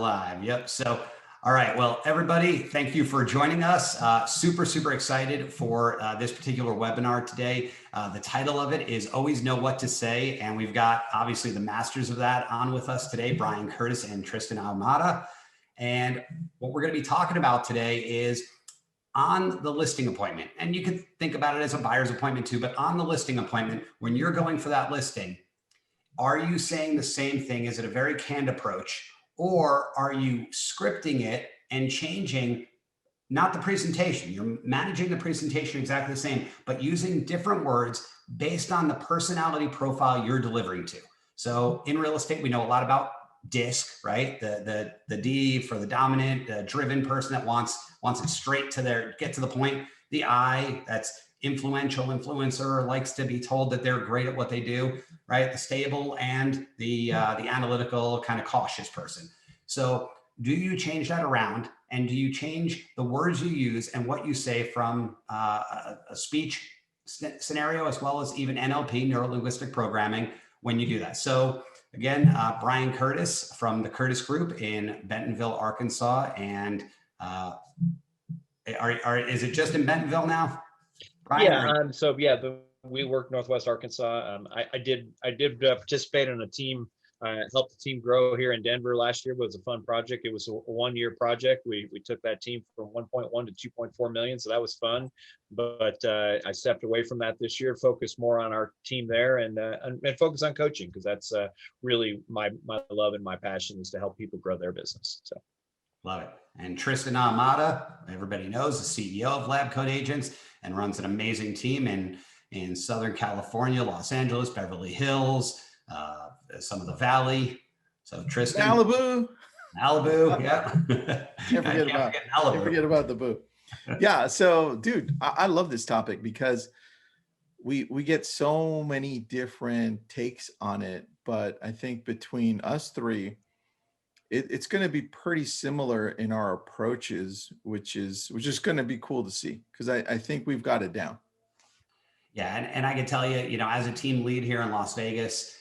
live. Yep. So, all right. Well, everybody, thank you for joining us. Super excited for this particular webinar today. The title of it is Always Know What to Say. And we've got obviously the masters of that on with us today, Brian Curtis and Tristan Ahmada. And what we're going to be talking about today is on the listing appointment. And you can think about it as a buyer's appointment too, but on the listing appointment, when you're going for that listing, are you saying the same thing? Is it a very canned approach? Or are you scripting it and changing, not the presentation, you're managing the presentation exactly the same, but using different words based on the personality profile you're delivering to. So in real estate, we know a lot about DISC, right? The D for the dominant, driven person that wants it straight to get to the point. The I, that's influential, influencer, likes to be told that they're great at what they do, right? The stable and the analytical, kind of cautious person. So do you change that around, and do you change the words you use and what you say from a speech scenario, as well as even NLP, neuro-linguistic programming, when you do that? So again, Brian Curtis from the Curtis Group in Bentonville, Arkansas. And is it just in Bentonville now? Brian, we work Northwest Arkansas. I did participate in a team, helped the team grow here in Denver last year. It was a fun project. It was a one-year project. We took that team from 1.1 to 2.4 million, so that was fun. But I stepped away from that this year, focused more on our team there, and focus on coaching, because that's really my love and my passion, is to help people grow their business. So. Love it. And Tristan Ahmada, everybody knows, the CEO of LabCoatAgents, and runs an amazing team in Southern California, Los Angeles, Beverly Hills, some of the Valley. So Tristan. Malibu, yeah. Can't forget about the boo. Yeah. So, dude, I love this topic because we get so many different takes on it, but I think between us three, it's going to be pretty similar in our approaches, which is going to be cool to see, because I think we've got it down. Yeah, and I can tell you, as a team lead here in Las Vegas,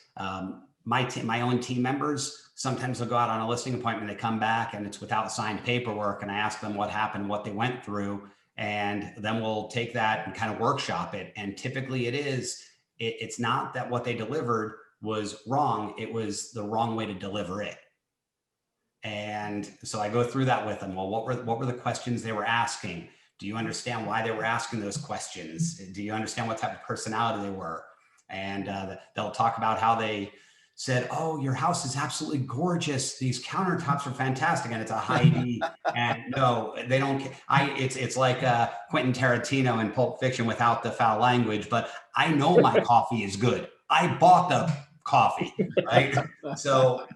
my own team members, sometimes they'll go out on a listing appointment, they come back and it's without signed paperwork, and I ask them what happened, what they went through, and then we'll take that and kind of workshop it. And typically it's not that what they delivered was wrong, it was the wrong way to deliver it. And so I go through that with them. Well, what were the questions they were asking? Do you understand why they were asking those questions? Do you understand what type of personality they were? And they'll talk about how they said, "Oh, your house is absolutely gorgeous. These countertops are fantastic," and it's a high D. And no, they don't. It's like Quentin Tarantino in Pulp Fiction without the foul language. But I know my coffee is good. I bought the coffee, right? So.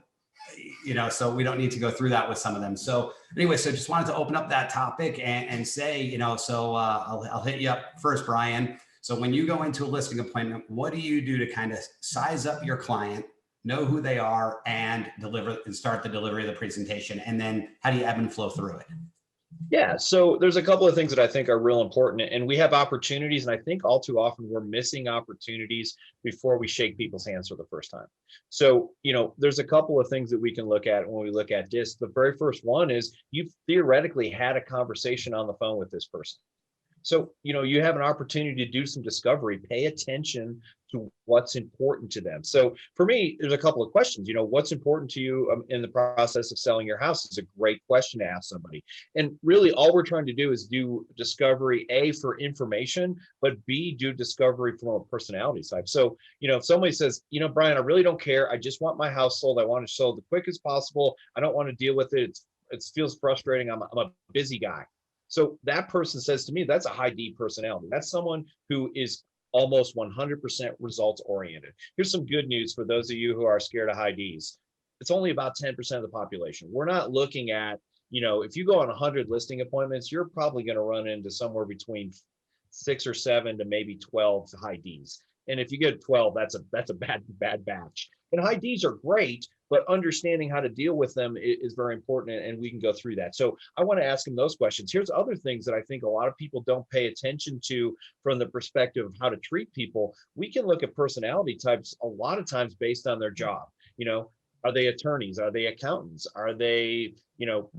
So we don't need to go through that with some of them. So anyway, so just wanted to open up that topic and say, I'll hit you up first, Brian. So when you go into a listing appointment, what do you do to kind of size up your client, know who they are, and start the delivery of the presentation? And then how do you ebb and flow through it? Yeah, so there's a couple of things that I think are real important, and we have opportunities, and I think all too often we're missing opportunities before we shake people's hands for the first time. So, there's a couple of things that we can look at when we look at DISC. The very first one is you've theoretically had a conversation on the phone with this person. So, you have an opportunity to do some discovery, pay attention to what's important to them. So for me, there's a couple of questions. What's important to you in the process of selling your house is a great question to ask somebody. And really all we're trying to do is do discovery, A, for information, but B, do discovery from a personality side. So, if somebody says, Brian, I really don't care. I just want my house sold. I want it sold the quickest possible. I don't want to deal with it. It feels frustrating. I'm a busy guy. So that person says to me, that's a high D personality. That's someone who is almost 100% results oriented. Here's some good news for those of you who are scared of high Ds. It's only about 10% of the population. We're not looking at, if you go on 100 listing appointments, you're probably going to run into somewhere between 6 or 7 to maybe 12 high Ds. And if you get 12, that's a bad batch. And high Ds are great, but understanding how to deal with them is very important, and we can go through that. So I want to ask them those questions. Here's other things that I think a lot of people don't pay attention to from the perspective of how to treat people. We can look at personality types a lot of times based on their job. Are they attorneys? Are they accountants? Are they,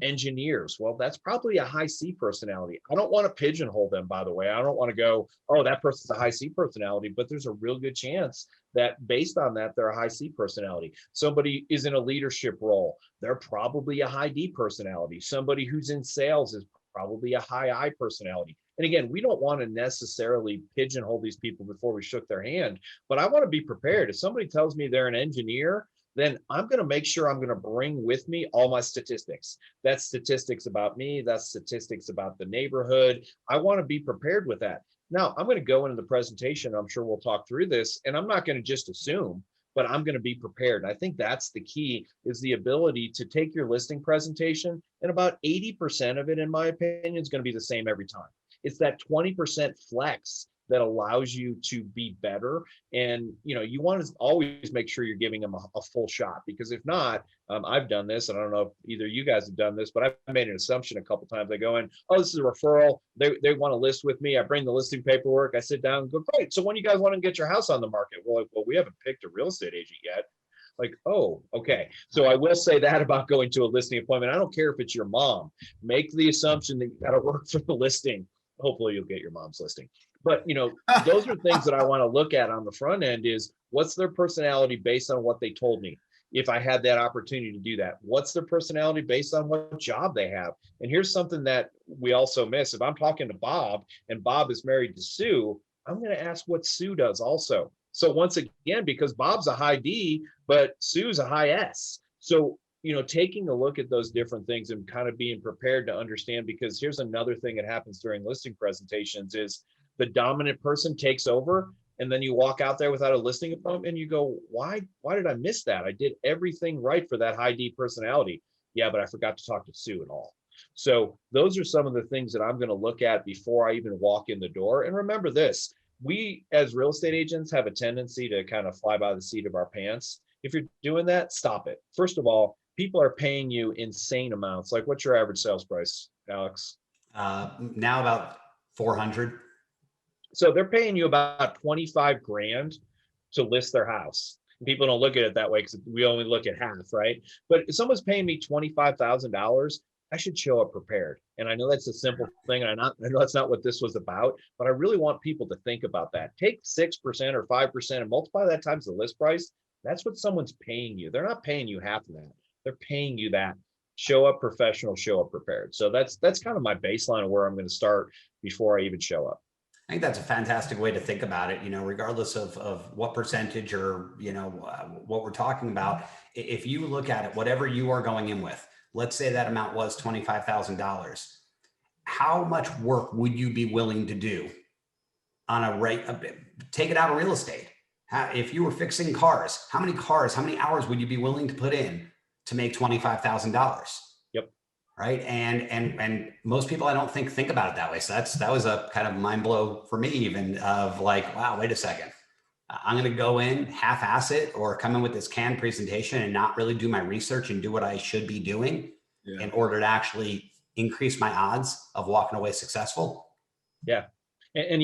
engineers? Well, that's probably a high C personality. I don't want to pigeonhole them, by the way. I don't want to go, oh, that person's a high C personality, but there's a real good chance that based on that, they're a high C personality. Somebody is in a leadership role. They're probably a high D personality. Somebody who's in sales is probably a high I personality. And again, we don't want to necessarily pigeonhole these people before we shook their hand, but I want to be prepared. If somebody tells me they're an engineer, then I'm going to make sure I'm going to bring with me all my statistics. That's statistics about me. That's statistics about the neighborhood. I want to be prepared with that. Now, I'm going to go into the presentation. I'm sure we'll talk through this, and I'm not going to just assume, but I'm going to be prepared. I think that's the key, is the ability to take your listing presentation, and about 80% of it, in my opinion, is going to be the same every time. It's that 20% flex that allows you to be better. And, you want to always make sure you're giving them a full shot, because if not, I've done this, and I don't know if either you guys have done this, but I've made an assumption a couple times. I go in, oh, this is a referral. They want to list with me. I bring the listing paperwork. I sit down and go, great. So when you guys want to get your house on the market? We're like, well, we haven't picked a real estate agent yet. Like, oh, okay. So I will say that about going to a listing appointment. I don't care if it's your mom. Make the assumption that you got to work for the listing. Hopefully you'll get your mom's listing. But, those are things that I want to look at on the front end, is what's their personality based on what they told me. If I had that opportunity to do that, what's their personality based on what job they have? And here's something that we also miss. If I'm talking to Bob and Bob is married to Sue, I'm going to ask what Sue does also. So once again, because Bob's a high D, but Sue's a high S. So, taking a look at those different things and kind of being prepared to understand, because here's another thing that happens during listing presentations is the dominant person takes over, and then you walk out there without a listing appointment and you go, why did I miss that? I did everything right for that high D personality. Yeah, but I forgot to talk to Sue at all. So those are some of the things that I'm going to look at before I even walk in the door. And remember this, we as real estate agents have a tendency to kind of fly by the seat of our pants. If you're doing that, stop it. First of all, people are paying you insane amounts. Like, what's your average sales price, Alex? Now about 400. So they're paying you about 25 grand to list their house. People don't look at it that way because we only look at half, right? But if someone's paying me $25,000, I should show up prepared. And I know that's a simple thing, and I know that's not what this was about, but I really want people to think about that. Take 6% or 5% and multiply that times the list price. That's what someone's paying you. They're not paying you half of that. They're paying you that. Show up professional, show up prepared. So that's kind of my baseline of where I'm going to start before I even show up. I think that's a fantastic way to think about it, regardless of what percentage or, what we're talking about. If you look at it, whatever you are going in with, let's say that amount was $25,000. How much work would you be willing to do on a rate? Take it out of real estate. If you were fixing cars, how many hours would you be willing to put in to make $25,000? Yep. Right. And most people, I don't think about it that way. So that was a kind of mind blow for me, even, of like, wow, wait a second. I'm going to go in, half-ass it, or come in with this canned presentation and not really do my research and do what I should be doing in order to actually increase my odds of walking away successful. Yeah. And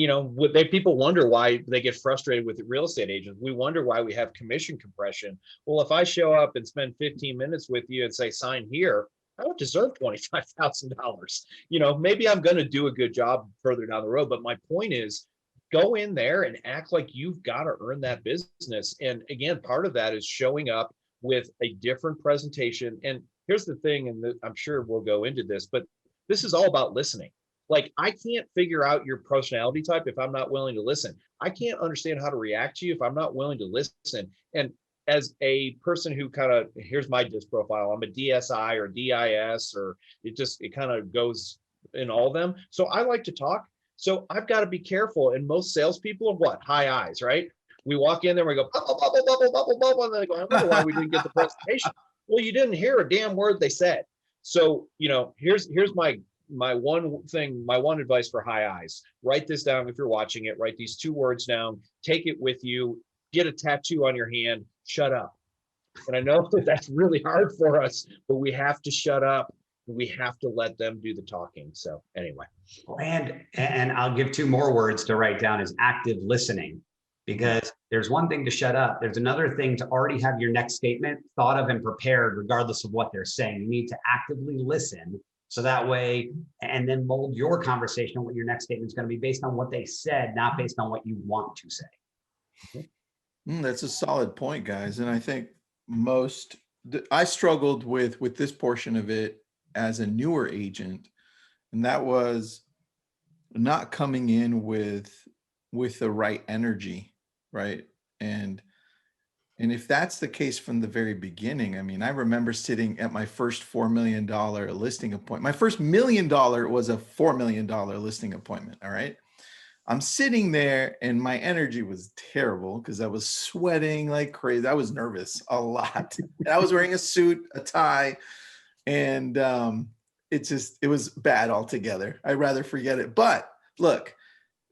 people wonder why they get frustrated with the real estate agents. We wonder why we have commission compression. Well, if I show up and spend 15 minutes with you and say, sign here, I don't deserve $25,000. Maybe I'm going to do a good job further down the road. But my point is, go in there and act like you've got to earn that business. And again, part of that is showing up with a different presentation. And here's the thing, and I'm sure we'll go into this, but this is all about listening. Like, I can't figure out your personality type if I'm not willing to listen. I can't understand how to react to you if I'm not willing to listen. And as a person who here's my DISC profile, I'm a DSI or DIS, or it kind of goes in all of them. So I like to talk. So I've got to be careful. And most salespeople are what? High eyes, right? We walk in there, we go, bubble, bubble, bubble, bubble, bubble, and then they go, I wonder why we didn't get the presentation. Well, you didn't hear a damn word they said. So, here's my one advice for high eyes. Write this down if you're watching it. Write these 2 words down. Take it with you. Get a tattoo on your hand. Shut up. And I know that that's really hard for us, but we have to shut up. We have to let them do the talking. So anyway. And I'll give 2 more words to write down, is active listening. because there's one thing to shut up. There's another thing to already have your next statement thought of and prepared regardless of what they're saying. You need to actively listen so that way, and then mold your conversation on what your next statement is going to be based on what they said, not based on what you want to say. That's a solid point, guys. And I think I struggled with this portion of it as a newer agent, and that was not coming in with the right energy, right? And if that's the case from the very beginning, I mean, I remember sitting at my first $4 million listing appointment. My first $1 million was a $4 million listing appointment. All right. I'm sitting there and my energy was terrible because I was sweating like crazy. I was nervous a lot. And I was wearing a suit, a tie, and it was bad altogether. I'd rather forget it. But look,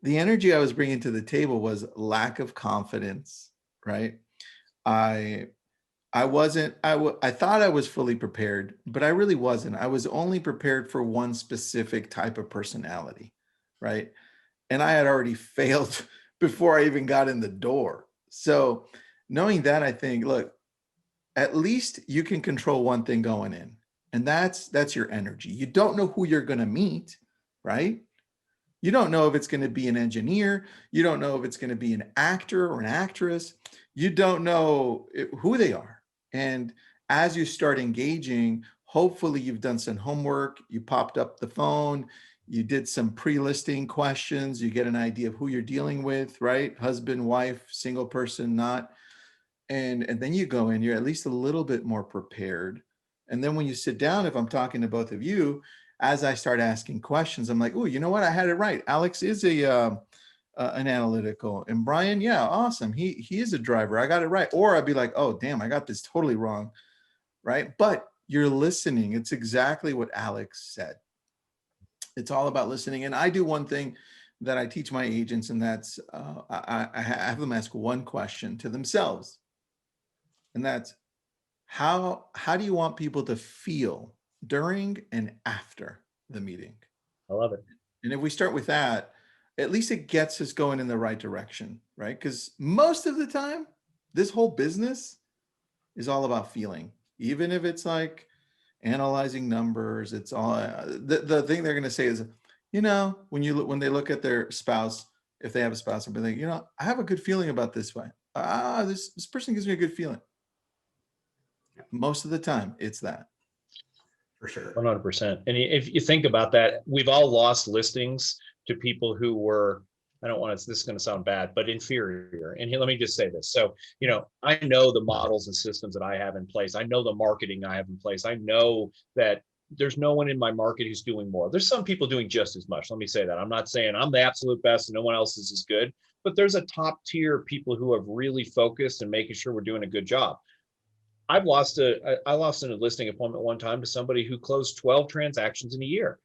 the energy I was bringing to the table was lack of confidence, right? I thought I was fully prepared, but I really wasn't. I was only prepared for one specific type of personality, right? And I had already failed before I even got in the door. So knowing that, I think, look, at least you can control one thing going in, and that's your energy. You don't know who you're going to meet, right? You don't know if it's going to be an engineer. You don't know if it's going to be an actor or an actress. You don't know who they are. And as you start engaging, hopefully you've done some homework. You popped up the phone. You did some pre-listing questions. You get an idea of who you're dealing with, right? Husband, wife, single person, not. And then you go in, you're at least a little bit more prepared. And then when you sit down, if I'm talking to both of you, as I start asking questions, I'm like, oh, you know what? I had it right. Alex is an analytical, and Brian, yeah, awesome. He is a driver. I got it right. Or I'd be like, oh, damn, I got this totally wrong, right? But you're listening. It's exactly what Alex said. It's all about listening. And I do one thing that I teach my agents, and that's I have them ask one question to themselves, and that's how do you want people to feel during and after the meeting? I love it. And if we start with that, at least it gets us going in the right direction, right? Because most of the time, this whole business is all about feeling. Even if it's like analyzing numbers, it's all the thing they're going to say is, you know, when they look at their spouse, if they have a spouse, they'll be like, you know, I have a good feeling about this way. This person gives me a good feeling. Most of the time, it's that. For sure. 100%. And if you think about that, we've all lost listings to people who were, I don't want to, this is going to sound bad, but inferior. And here, let me just say this. So, you know, I know the models and systems that I have in place. I know the marketing I have in place. I know that there's no one in my market who's doing more. There's some people doing just as much. Let me say that. I'm not saying I'm the absolute best and no one else is as good, but there's a top tier of people who have really focused and making sure we're doing a good job. I lost a listing appointment one time to somebody who closed 12 transactions in a year.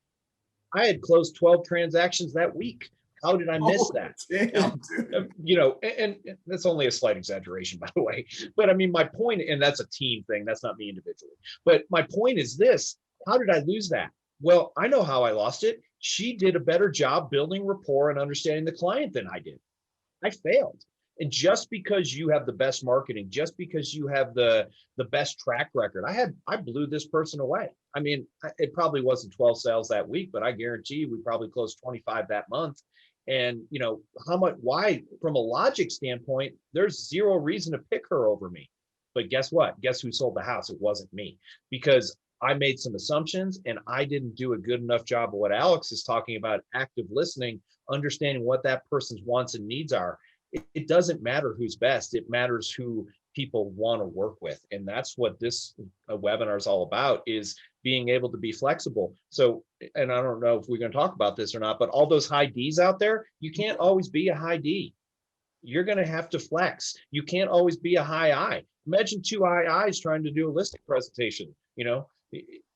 I had closed 12 transactions that week. How did I miss that? Damn, you know, and that's only a slight exaggeration, by the way. But I mean, my point, and that's a team thing, that's not me individually. But my point is this: how did I lose that? Well, I know how I lost it. She did a better job building rapport and understanding the client than I did. I failed. And just because you have the best marketing, just because you have the best track record, I blew this person away. I mean, it probably wasn't 12 sales that week, but I guarantee you we probably closed 25 that month. And you know, why, from a logic standpoint, there's zero reason to pick her over me. But guess what? Guess who sold the house? It wasn't me, because I made some assumptions and I didn't do a good enough job of what Alex is talking about, active listening, understanding what that person's wants and needs are. It doesn't matter who's best. It matters who people want to work with. And that's what this webinar is all about, is being able to be flexible. So, and I don't know if we're going to talk about this or not, but all those high Ds out there, you can't always be a high D. You're going to have to flex. You can't always be a high I. Imagine two high Is trying to do a listing presentation. You know,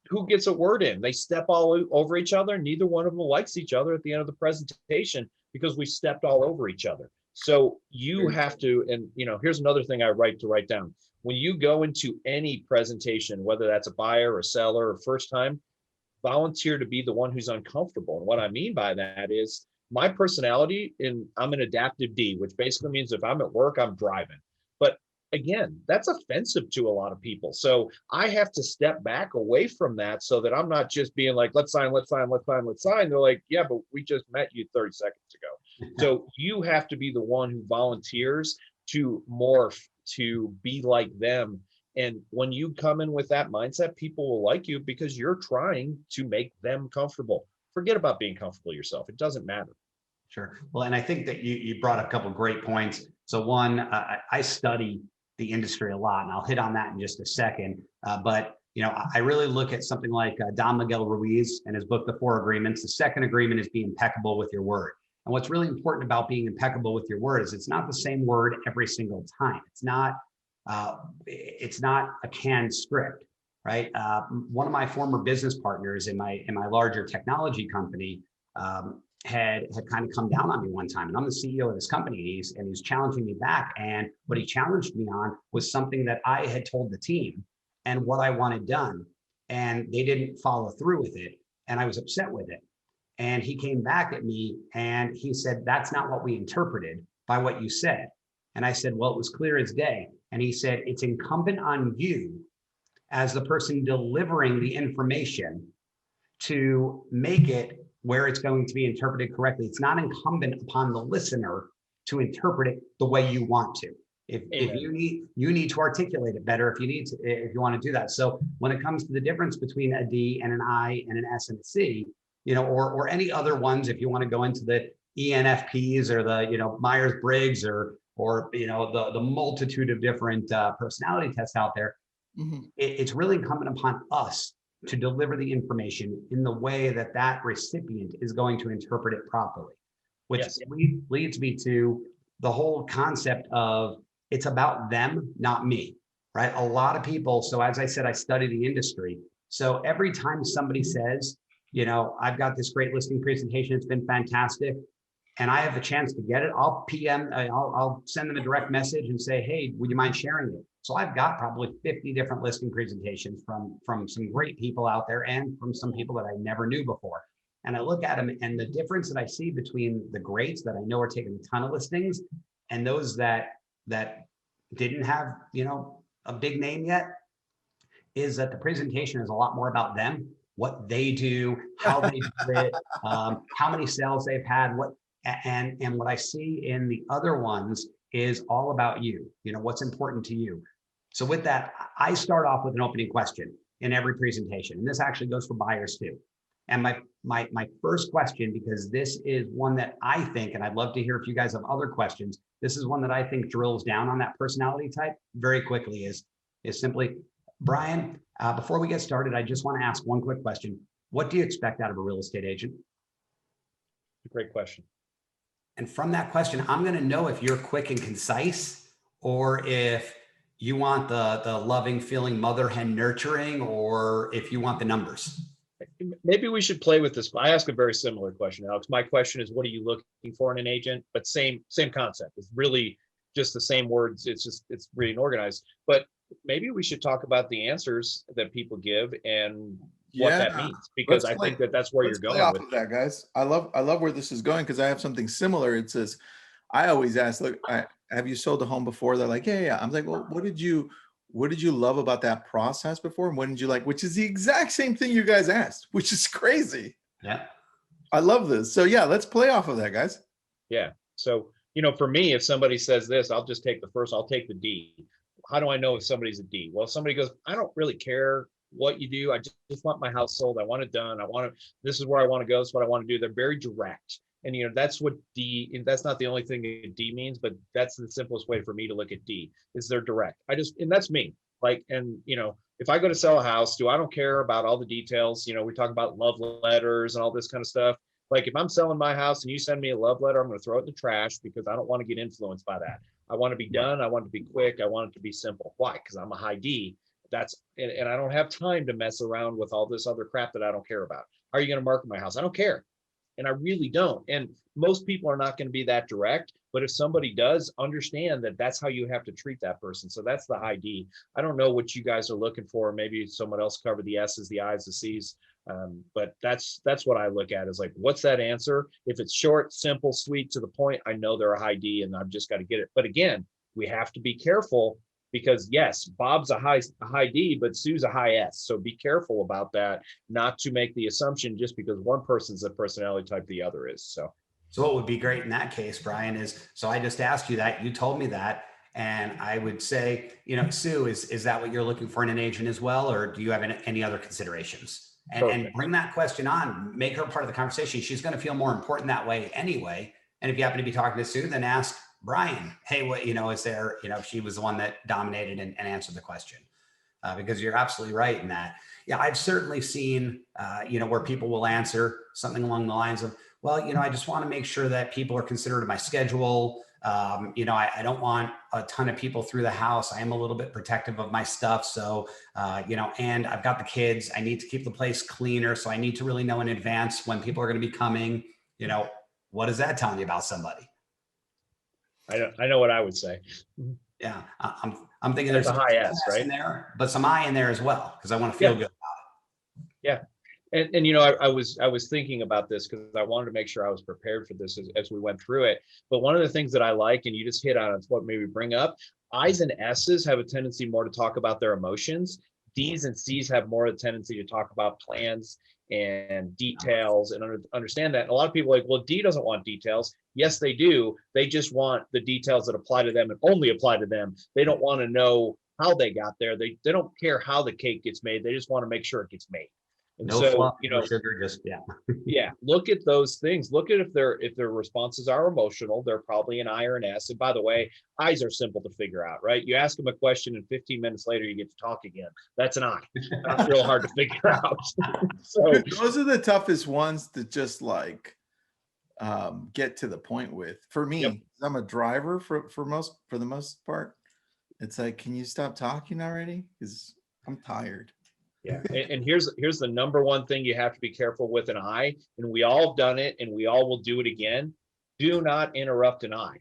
who gets a word in? They step all over each other. Neither one of them likes each other at the end of the presentation because we stepped all over each other. So you have to, and you know, here's another thing I write down. When you go into any presentation, whether that's a buyer or seller or first time, volunteer to be the one who's uncomfortable. And what I mean by that is, my personality, I'm an adaptive D, which basically means if I'm at work, I'm driving. But again, that's offensive to a lot of people. So I have to step back away from that so that I'm not just being like, let's sign, let's sign, let's sign, let's sign. They're like, yeah, but we just met you 30 seconds ago. So you have to be the one who volunteers to morph, to be like them. And when you come in with that mindset, people will like you because you're trying to make them comfortable. Forget about being comfortable yourself. It doesn't matter. Sure. Well, and I think that you brought up a couple of great points. So one, I study the industry a lot, and I'll hit on that in just a second. But I really look at something like Don Miguel Ruiz and his book, The Four Agreements. The second agreement is be impeccable with your word. And what's really important about being impeccable with your word is it's not the same word every single time. It's not a canned script, right? One of my former business partners in my larger technology company had kind of come down on me one time, and I'm the CEO of this company, and he's challenging me back. And what he challenged me on was something that I had told the team and what I wanted done, and they didn't follow through with it, and I was upset with it. And he came back at me and he said, "That's not what we interpreted by what you said." And I said, "Well, it was clear as day." And he said, "It's incumbent on you as the person delivering the information to make it where it's going to be interpreted correctly. It's not incumbent upon the listener to interpret it the way you want to. If you need to articulate it better if you want to do that." So when it comes to the difference between a D and an I and an S and a C, or any other ones, if you want to go into the ENFPs or the Myers-Briggs or the multitude of different personality tests out there, it's really incumbent upon us to deliver the information in the way that recipient is going to interpret it properly, which leads me to the whole concept of it's about them, not me, right? A lot of people, so as I said, I study the industry. So every time somebody says, I've got this great listing presentation, it's been fantastic, and I have the chance to get it, I'll send them a direct message and say, "Hey, would you mind sharing it?" So I've got probably 50 different listing presentations from some great people out there and from some people that I never knew before. And I look at them, and the difference that I see between the greats that I know are taking a ton of listings and those that didn't have, a big name yet, is that the presentation is a lot more about them, what they do, how they do it, how many sales they've had, and what I see in the other ones is all about you, what's important to you. So with that, I start off with an opening question in every presentation. And this actually goes for buyers too. And my first question, because this is one that I think, and I'd love to hear if you guys have other questions, this is one that I think drills down on that personality type very quickly, is simply, Brian, before we get started, I just want to ask one quick question. What do you expect out of a real estate agent? Great question. And from that question, I'm going to know if you're quick and concise, or if you want the loving, feeling, mother hen nurturing, or if you want the numbers. Maybe we should play with this. I ask a very similar question, Alex. My question is, what are you looking for in an agent? But same concept. It's really just the same words. It's reading organized. But maybe we should talk about the answers that people give and what that means, because I think that's where you're going off with that, guys. I love where this is going, because I have something similar. It says, I always ask, look, have you sold a home before? They're like, yeah. I'm like, well, what did you love about that process before? And what did you like? Which is the exact same thing you guys asked, which is crazy. Yeah. I love this. So yeah, let's play off of that, guys. Yeah. So, for me, if somebody says this, I'll just take I'll take the D. How do I know if somebody's a D? Well, if somebody goes, I don't really care what you do. I just want my house sold. I want it done. This is where I want to go. This is what I want to do. They're very direct. And, that's what D, and that's not the only thing that D means, but that's the simplest way for me to look at D, is they're direct. And that's me. If I go to sell a house, I don't care about all the details. We talk about love letters and all this kind of stuff. Like, if I'm selling my house and you send me a love letter, I'm going to throw it in the trash, because I don't want to get influenced by that. I want to be done. I want it to be quick. I want it to be simple. Why? Because I'm a high D. And I don't have time to mess around with all this other crap that I don't care about. How are you going to market my house? I don't care. And I really don't. And most people are not going to be that direct. But if somebody does, understand that that's how you have to treat that person. So that's the high D. I don't know what you guys are looking for. Maybe someone else covered the S's, the I's, the C's. But that's what I look at, is like, what's that answer? If it's short, simple, sweet, to the point, I know they're a high D and I've just got to get it. But again, we have to be careful, because yes, Bob's a high D, but Sue's a high S. So be careful about that, not to make the assumption just because one person's a personality type, the other is. So what would be great in that case, Brian, is, so I just asked you that, you told me that, and I would say, Sue, is that what you're looking for in an agent as well? Or do you have any other considerations? And bring that question on, make her part of the conversation. She's going to feel more important that way anyway. And if you happen to be talking to Sue, then ask Brian, hey, what, is there, she was the one that dominated and answered the question, because you're absolutely right in that. Yeah, I've certainly seen, where people will answer something along the lines of, well, I just want to make sure that people are considered in my schedule. I don't want a ton of people through the house. I am a little bit protective of my stuff. So, and I've got the kids, I need to keep the place cleaner. So I need to really know in advance when people are going to be coming. What is that telling you about somebody? I know what I would say. Yeah. I'm thinking there's a high S, right? In there, but some I in there as well, because I want to feel good about it. Yeah. And I was thinking about this because I wanted to make sure I was prepared for this as we went through it. But one of the things that I like, and you just hit on, it's what maybe bring up, I's and S's have a tendency more to talk about their emotions. D's and C's have more of a tendency to talk about plans and details and understand that. And a lot of people are like, well, D doesn't want details. Yes, they do. They just want the details that apply to them and only apply to them. They don't want to know how they got there. They don't care how the cake gets made. They just want to make sure it gets made. And no so, fluff, no sugar, just yeah. Look at those things. Look at if their responses are emotional, they're probably an I or an S. And by the way, I's are simple to figure out, right? You ask them a question and 15 minutes later you get to talk again. That's an I. That's real hard to figure out. So those are the toughest ones to just like get to the point with. For me, yep. I'm a driver for the most part. It's like, can you stop talking already? Because I'm tired. Yeah. And here's the number one thing you have to be careful with an I, and we all have done it and we all will do it again. Do not interrupt an I.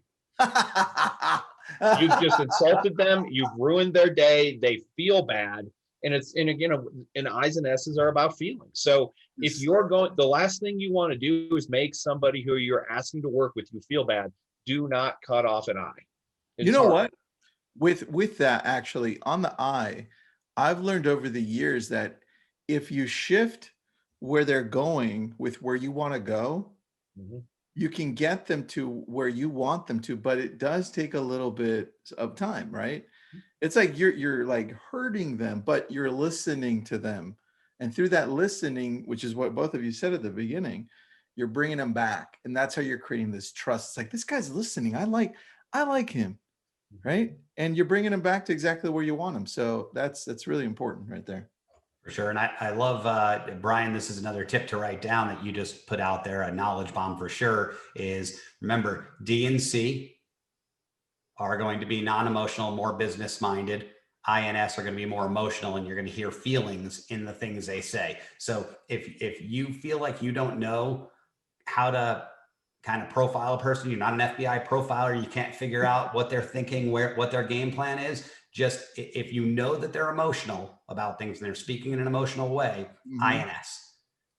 You've just insulted them. You've ruined their day. They feel bad. And I's and S's are about feelings. So if you're going, the last thing you want to do is make somebody who you're asking to work with you feel bad. Do not cut off an I. You know what? With that, actually, on the I, I've learned over the years that if you shift where they're going with where you want to go, mm-hmm. you can get them to where you want them to, but it does take a little bit of time, right? It's like you're like hurting them, but you're listening to them. And through that listening, which is what both of you said at the beginning, you're bringing them back. And that's how you're creating this trust. It's like, this guy's listening. I like him. Right. And you're bringing them back to exactly where you want them. So that's really important right there. For sure. And I love, Brian, this is another tip to write down that you just put out there, a knowledge bomb for sure, is remember, D and C are going to be non-emotional, more business-minded. I and S are going to be more emotional, and you're going to hear feelings in the things they say. So if you feel like you don't know how to kind of profile a person, you're not an FBI profiler, you can't figure out what they're thinking, what their game plan is, just if you know that they're emotional about things and they're speaking in an emotional way, mm-hmm. I and S,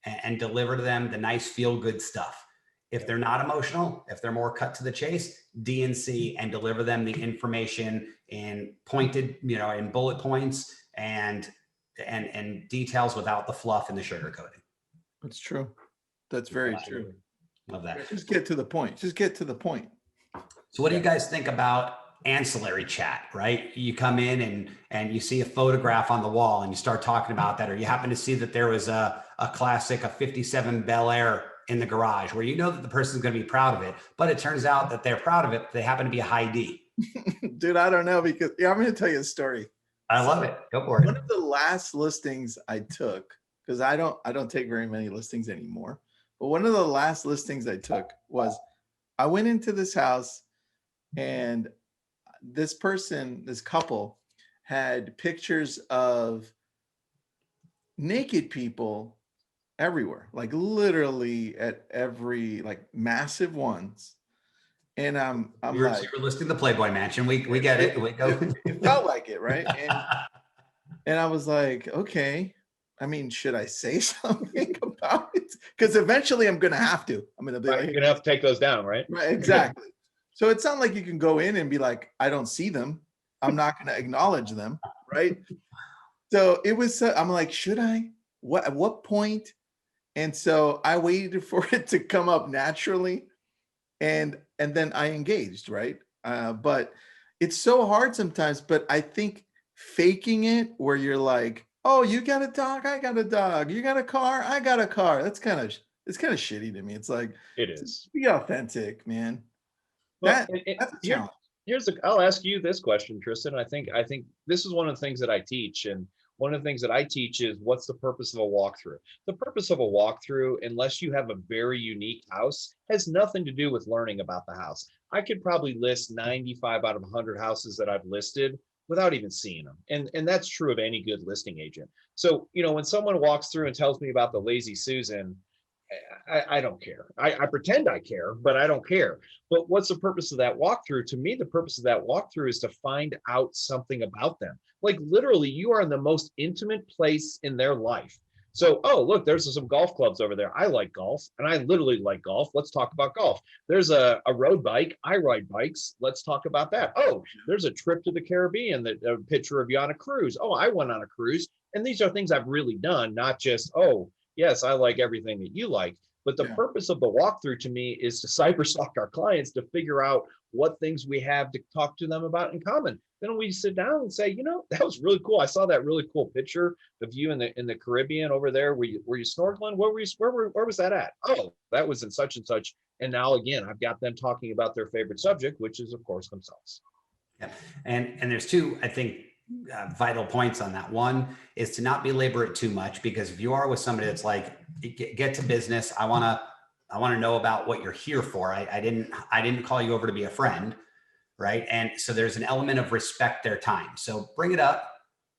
and deliver to them the nice feel-good stuff. If they're not emotional, if they're more cut to the chase, D and C, and deliver them the information in pointed, in bullet points and details without the fluff and the sugarcoating. That's true. That's very true. Love that. Just get to the point. So what do you guys think about ancillary chat, right? You come in and you see a photograph on the wall and you start talking about that, or you happen to see that there was a classic, a 57 Bel Air in the garage, where you know that the person's going to be proud of it, but it turns out that they're proud of it, but they happen to be a high D. Dude, I don't know, because I'm going to tell you a story. I love it. Go for it. One of the last listings I took, because I don't take very many listings anymore, but one of the last listings I took was, I went into this house and this couple had pictures of naked people everywhere, like literally at every, like massive ones. And I'm you were listing the Playboy Mansion. We get it. We go. It felt like it, right? And I was like, okay, I mean, should I say something about it? Because eventually I'm going to have to. I'm going to be right, like, you're gonna have to take those down, right? right, exactly. So it's not like you can go in and be like, I don't see them. I'm not going to acknowledge them, right? So it was, I'm like, should I? What, at what point? And so I waited for it to come up naturally, and then I engaged, right? But it's so hard sometimes. But I think faking it, where you're like, oh, you got a dog, I got a dog. You got a car, I got a car. It's kind of shitty to me. It's like, It is. be authentic, man. Well, That's a challenge. I'll ask you this question, Tristan. I think this is one of the things that I teach, and one of the things that I teach is, what's the purpose of a walkthrough? The purpose of a walkthrough, unless you have a very unique house, has nothing to do with learning about the house. I could probably list 95 out of 100 houses that I've listed without even seeing them. And that's true of any good listing agent. So, when someone walks through and tells me about the Lazy Susan, I don't care. I pretend I care, but I don't care. But what's the purpose of that walkthrough? To me, the purpose of that walkthrough is to find out something about them. Like, literally, you are in the most intimate place in their life. So, oh, look, there's some golf clubs over there. I like golf, and I literally like golf. Let's talk about golf. There's a road bike. I ride bikes. Let's talk about that. Oh, there's a trip to the Caribbean, a picture of you on a cruise. Oh, I went on a cruise. And these are things I've really done, not just, oh, yes, I like everything that you like. But the purpose of the walkthrough to me is to cyberstalk our clients to figure out what things we have to talk to them about in common. Then we sit down and say, that was really cool. I saw that really cool picture of you in the Caribbean over there. Were you snorkeling? Where was that at? Oh, that was in such and such. And now again, I've got them talking about their favorite subject, which is of course themselves. Yeah. And there's two, I think, vital points on that. One is to not belabor it too much, because if you are with somebody that's like, get to business, I want to know about what you're here for. I didn't call you over to be a friend, right? And so there's an element of respect their time. So bring it up,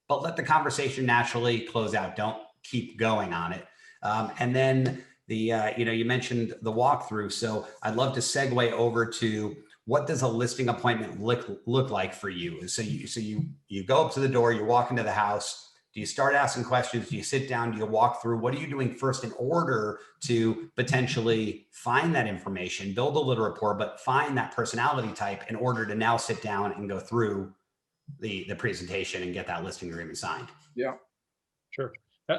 but let the conversation naturally close out. Don't keep going on it. And then you mentioned the walkthrough. So I'd love to segue over to, what does a listing appointment look like for you? So you go up to the door, you walk into the house. Do you start asking questions? Do you sit down? Do you walk through? What are you doing first in order to potentially find that information, build a little rapport, but find that personality type in order to now sit down and go through the presentation and get that listing agreement signed? Yeah, sure.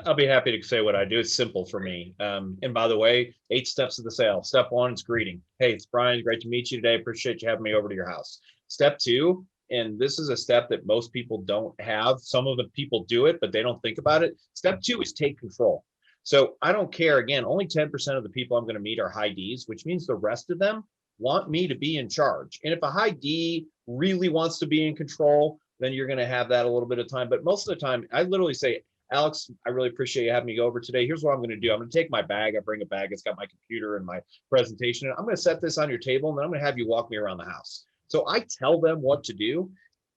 I'll be happy to say what I do. It's simple for me. And by the way, 8 steps of the sale. Step 1 is greeting. Hey, it's Brian. Great to meet you today. Appreciate you having me over to your house. Step 2, and this is a step that most people don't have. Some of the people do it, but they don't think about it. Step 2 is take control. So I don't care. Again, only 10% of the people I'm going to meet are high Ds, which means the rest of them want me to be in charge. And if a high D really wants to be in control, then you're going to have that a little bit of time. But most of the time, I literally say, Alex, I really appreciate you having me go over today. Here's what I'm going to do. I'm going to take my bag. I bring a bag. It's got my computer and my presentation. And I'm going to set this on your table, and then I'm going to have you walk me around the house. So I tell them what to do.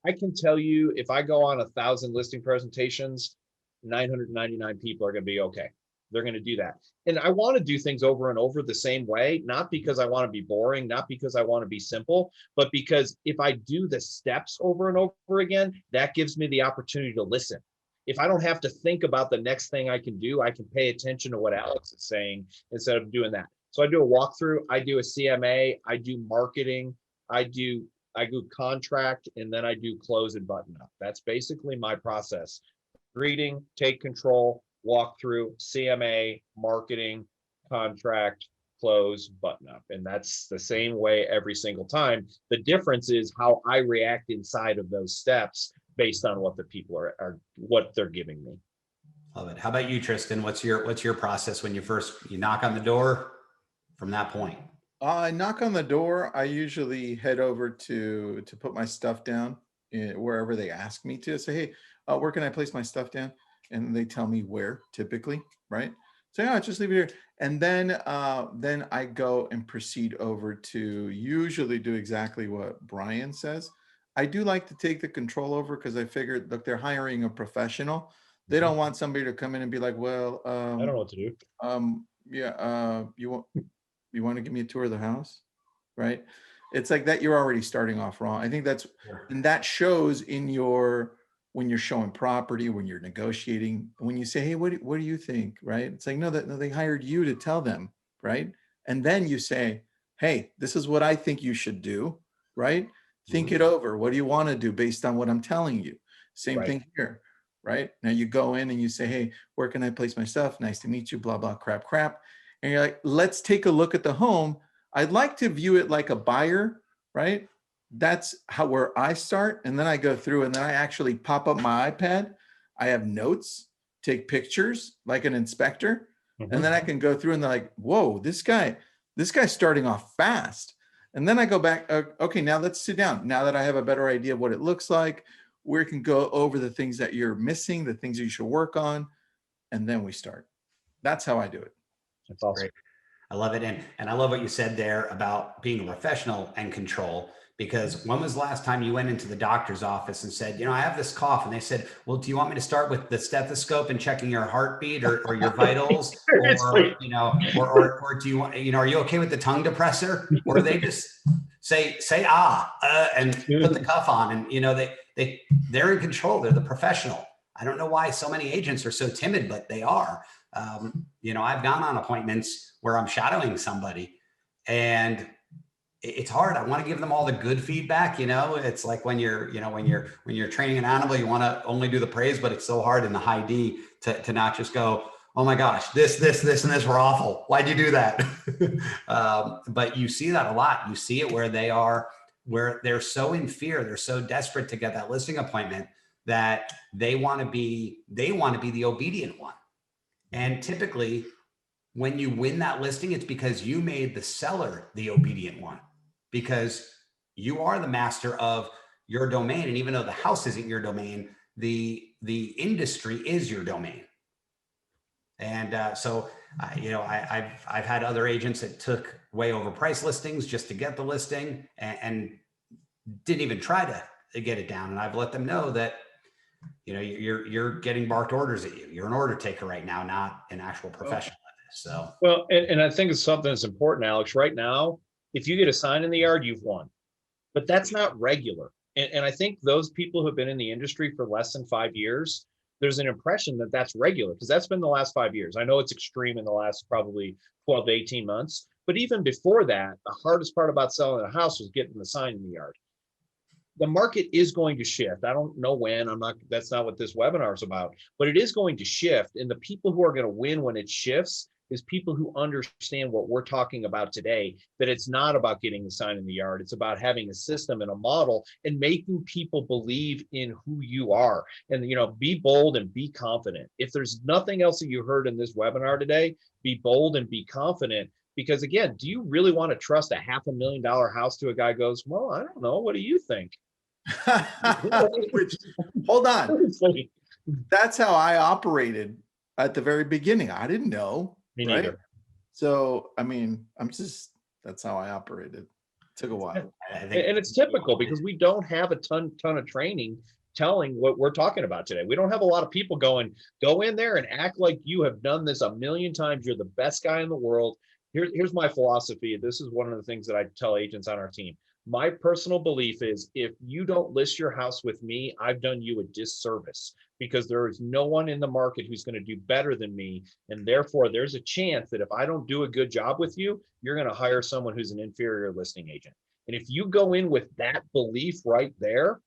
I can tell you, if I go on 1,000 listing presentations, 999 people are going to be okay. They're going to do that. And I want to do things over and over the same way, not because I want to be boring, not because I want to be simple, but because if I do the steps over and over again, that gives me the opportunity to listen. If I don't have to think about the next thing I can do, I can pay attention to what Alex is saying instead of doing that. So I do a walkthrough, I do a CMA, I do marketing, I do contract, and then I do close and button up. That's basically my process. Greeting, take control, walkthrough, CMA, marketing, contract, close, button up. And that's the same way every single time. The difference is how I react inside of those steps based on what the people are what they're giving me. Love it. How about you, Tristan? What's your process when you knock on the door from that point? I knock on the door. I usually head over to put my stuff down wherever they ask me to. Say, hey, where can I place my stuff down? And they tell me where, typically, right? So yeah, just leave it here. And then I go and proceed over to usually do exactly what Brian says. I do like to take the control over, because I figured, look, they're hiring a professional. They don't want somebody to come in and be like, well, I don't know what to do. You want to give me a tour of the house, right? It's like that. You're already starting off wrong. I think and that shows in your when you're showing property, when you're negotiating, when you say, hey, what do you think, right? It's like, no, they hired you to tell them, right? And then you say, hey, this is what I think you should do, right? Think it over. What do you want to do based on what I'm telling you? Same thing here, right? Now you go in and you say, hey, where can I place my stuff? Nice to meet you, blah, blah, crap. And you're like, let's take a look at the home. I'd like to view it like a buyer, right? That's where I start. And then I go through and then I actually pop up my iPad. I have notes, take pictures like an inspector. And then I can go through and they're like, whoa, this guy's starting off fast. And then I go back, okay, now let's sit down. Now that I have a better idea of what it looks like, we can go over the things that you're missing, the things that you should work on. And then we start. That's how I do it. That's awesome. Great. I love it. And I love what you said there about being a professional and control, because when was the last time you went into the doctor's office and said, I have this cough, and they said, well, do you want me to start with the stethoscope and checking your heartbeat or your vitals, or do you want, are you okay with the tongue depressor? Or they just say and put the cuff on, and they're in control. They're the professional. I don't know why so many agents are so timid, but they are. I've gone on appointments where I'm shadowing somebody, and it's hard. I want to give them all the good feedback. It's like when you're training an animal, you want to only do the praise, but it's so hard in the high D to not just go, oh my gosh, this, and this were awful. Why'd you do that? But you see that a lot. You see it where they're so in fear. They're so desperate to get that listing appointment that they want to be the obedient one. And typically when you win that listing, it's because you made the seller the obedient one, because you are the master of your domain. And even though the house isn't your domain, the industry is your domain. And I've had other agents that took way overpriced listings just to get the listing and didn't even try to get it down. And I've let them know that, you're getting barked orders at you. You're an order taker right now, not an actual professional. So, well, and I think it's something that's important, Alex. Right now, if you get a sign in the yard, you've won, but that's not regular. And I think those people who have been in the industry for less than 5 years, there's an impression that that's regular, because that's been the last 5 years. I know it's extreme in the last probably 12 to 18 months, but even before that, the hardest part about selling a house was getting the sign in the yard. The market is going to shift. I don't know when. That's not what this webinar is about, but it is going to shift. And the people who are going to win when it shifts is people who understand what we're talking about today, that it's not about getting the sign in the yard. It's about having a system and a model and making people believe in who you are. And, be bold and be confident. If there's nothing else that you heard in this webinar today, be bold and be confident. Because again, do you really want to trust a $500,000 house to a guy who goes, well, I don't know. What do you think? Hold on. That's how I operated at the very beginning. I didn't know. Me neither. Right? So, that's how I operated. It took a while. And it's typical because we don't have a ton of training telling what we're talking about today. We don't have a lot of people going, go in there and act like you have done this a million times. You're the best guy in the world. Here's my philosophy. This is one of the things that I tell agents on our team. My personal belief is, if you don't list your house with me, I've done you a disservice, because there is no one in the market who's going to do better than me. And therefore, there's a chance that if I don't do a good job with you, you're going to hire someone who's an inferior listing agent. And if you go in with that belief right there,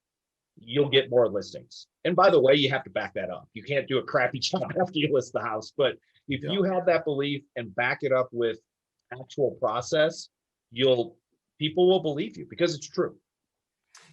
you'll get more listings. And by the way, you have to back that up. You can't do a crappy job after you list the house. But if you have that belief and back it up with actual process, people will believe you, because it's true.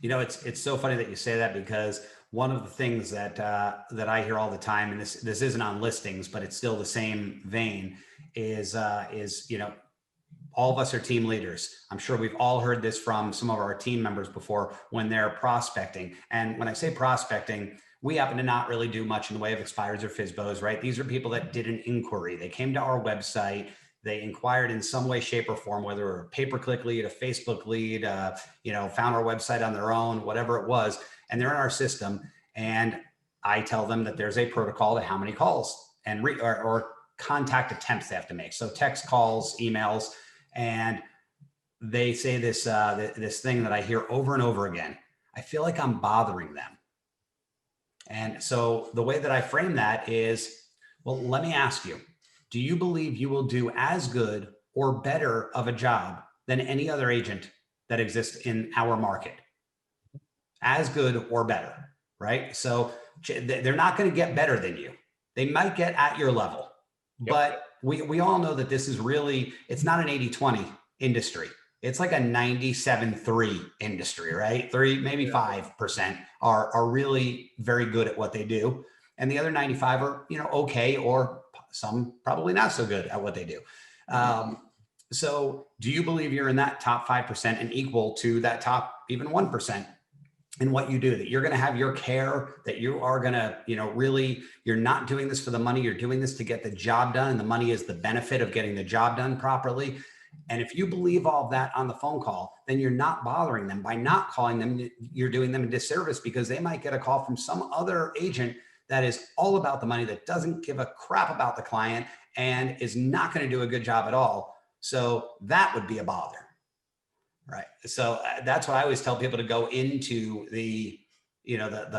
It's so funny that you say that, because one of the things that I hear all the time, and this isn't on listings, but it's still the same vein, is all of us are team leaders. I'm sure we've all heard this from some of our team members before when they're prospecting. And when I say prospecting, we happen to not really do much in the way of expires or FSBOs, right? These are people that did an inquiry. They came to our website. They inquired in some way, shape, or form, whether a pay-per-click lead, a Facebook lead, found our website on their own, whatever it was, and they're in our system. And I tell them that there's a protocol to how many calls and or contact attempts they have to make. So text, calls, emails, and they say this thing that I hear over and over again. I feel like I'm bothering them. And so the way that I frame that is, well, let me ask you, do you believe you will do as good or better of a job than any other agent that exists in our market? As good or better, right? So they're not going to get better than you. They might get at your level, but we all know that this is really, it's not an 80-20 industry. It's like a 97-3 industry, right? 3, maybe 5% are really very good at what they do. And the other 95 are, okay, or some probably not so good at what they do. So do you believe you're in that top 5% and equal to that top even 1% in what you do, that you're going to have your care, that you are going to, really, you're not doing this for the money, you're doing this to get the job done, and the money is the benefit of getting the job done properly? And if you believe all of that on the phone call, then you're not bothering them. By not calling them, you're doing them a disservice, because they might get a call from some other agent that is all about the money, that doesn't give a crap about the client, and is not going to do a good job at all. So that would be a bother. Right. So that's what I always tell people to go into the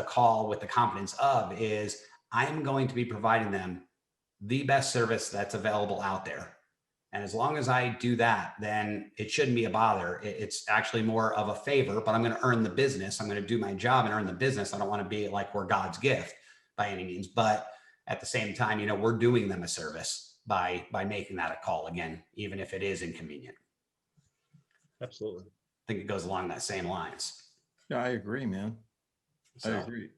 call with the confidence of is, I'm going to be providing them the best service that's available out there. And as long as I do that, then it shouldn't be a bother. It's actually more of a favor, but I'm going to earn the business. I'm going to do my job and earn the business. I don't want to be like we're God's gift by any means, but at the same time, we're doing them a service by making that a call again, even if it is inconvenient. Absolutely. I think it goes along that same lines. Yeah, I agree, man. I agree.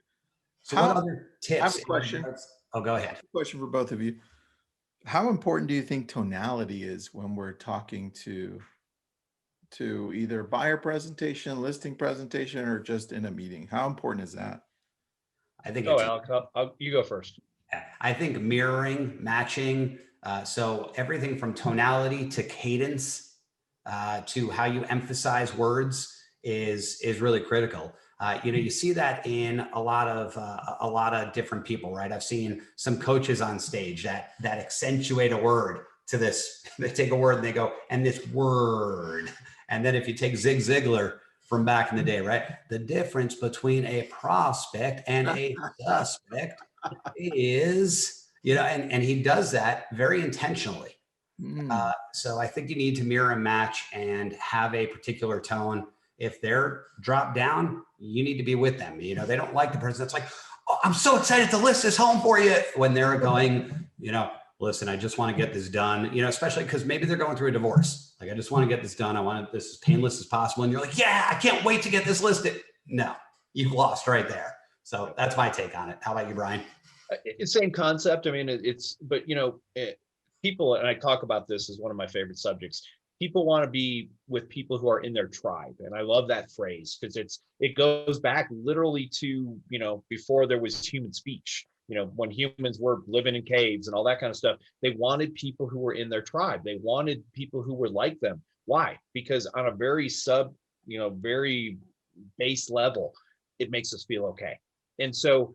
So what other tips? I have a question. Oh, go ahead. Question for both of you. How important do you think tonality is when we're talking to either buyer presentation, listing presentation, or just in a meeting? How important is that? I think Alex, you go first. I think mirroring, matching, so everything from tonality to cadence, to how you emphasize words is really critical. You see that in a lot of different people, right? I've seen some coaches on stage that accentuate a word to this. They take a word and they go, and this word. And then if you take Zig Ziglar from back in the day, right? The difference between a prospect and a suspect is, and he does that very intentionally. So I think you need to mirror and match and have a particular tone. If they're dropped down, you need to be with them. They don't like the person that's like, oh, I'm so excited to list this home for you, when they're going, listen, I just want to get this done, especially because maybe they're going through a divorce. Like, I just want to get this done. I want this as painless as possible. And you're like, yeah, I can't wait to get this listed. No, you've lost right there. So that's my take on it. How about you, Brian? It's same concept. I mean, people, and I talk about this as one of my favorite subjects, people want to be with people who are in their tribe. And I love that phrase, because it goes back literally to, before there was human speech, when humans were living in caves and all that kind of stuff. They wanted people who were in their tribe. They wanted people who were like them. Why? Because on a very very base level, it makes us feel okay. And so,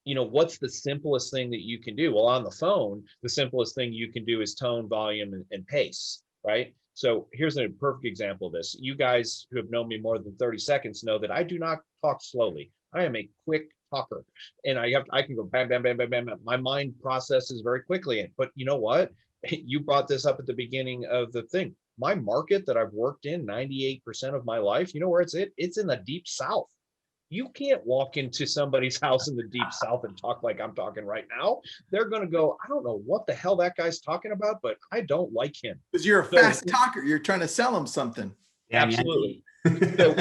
what's the simplest thing that you can do? Well, on the phone, the simplest thing you can do is tone, volume, and pace, right? So here's a perfect example of this. You guys who have known me more than 30 seconds know that I do not talk slowly. I am a quick talker, and I can go bam, bam, bam, bam, bam. My mind processes very quickly. But you know what? You brought this up at the beginning of the thing. My market that I've worked in 98% of my life, you know where it's at? It's in the deep South. You can't walk into somebody's house in the deep South and talk like I'm talking right now. They're going to go, I don't know what the hell that guy's talking about, but I don't like him. Because you're a fast talker. You're trying to sell them something. Absolutely. So,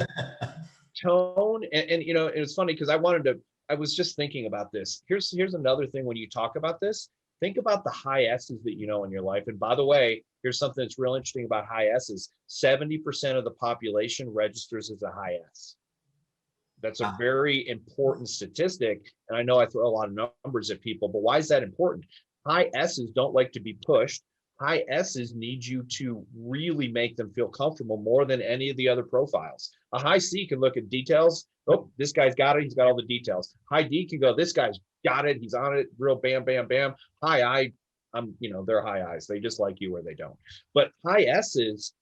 tone, and it's funny because I was just thinking about this. Here's another thing when you talk about this. Think about the high S's that you know in your life. And by the way, here's something that's real interesting about high S's. 70% of the population registers as a high S. That's a very important statistic. And I know I throw a lot of numbers at people, but why is that important? High S's don't like to be pushed. High S's need you to really make them feel comfortable more than any of the other profiles. A high C can look at details. Oh, this guy's got it. He's got all the details. High D can go, this guy's got it. He's on it. Real bam, bam, bam. High I, they're high I's. They just like you or they don't. But high S's,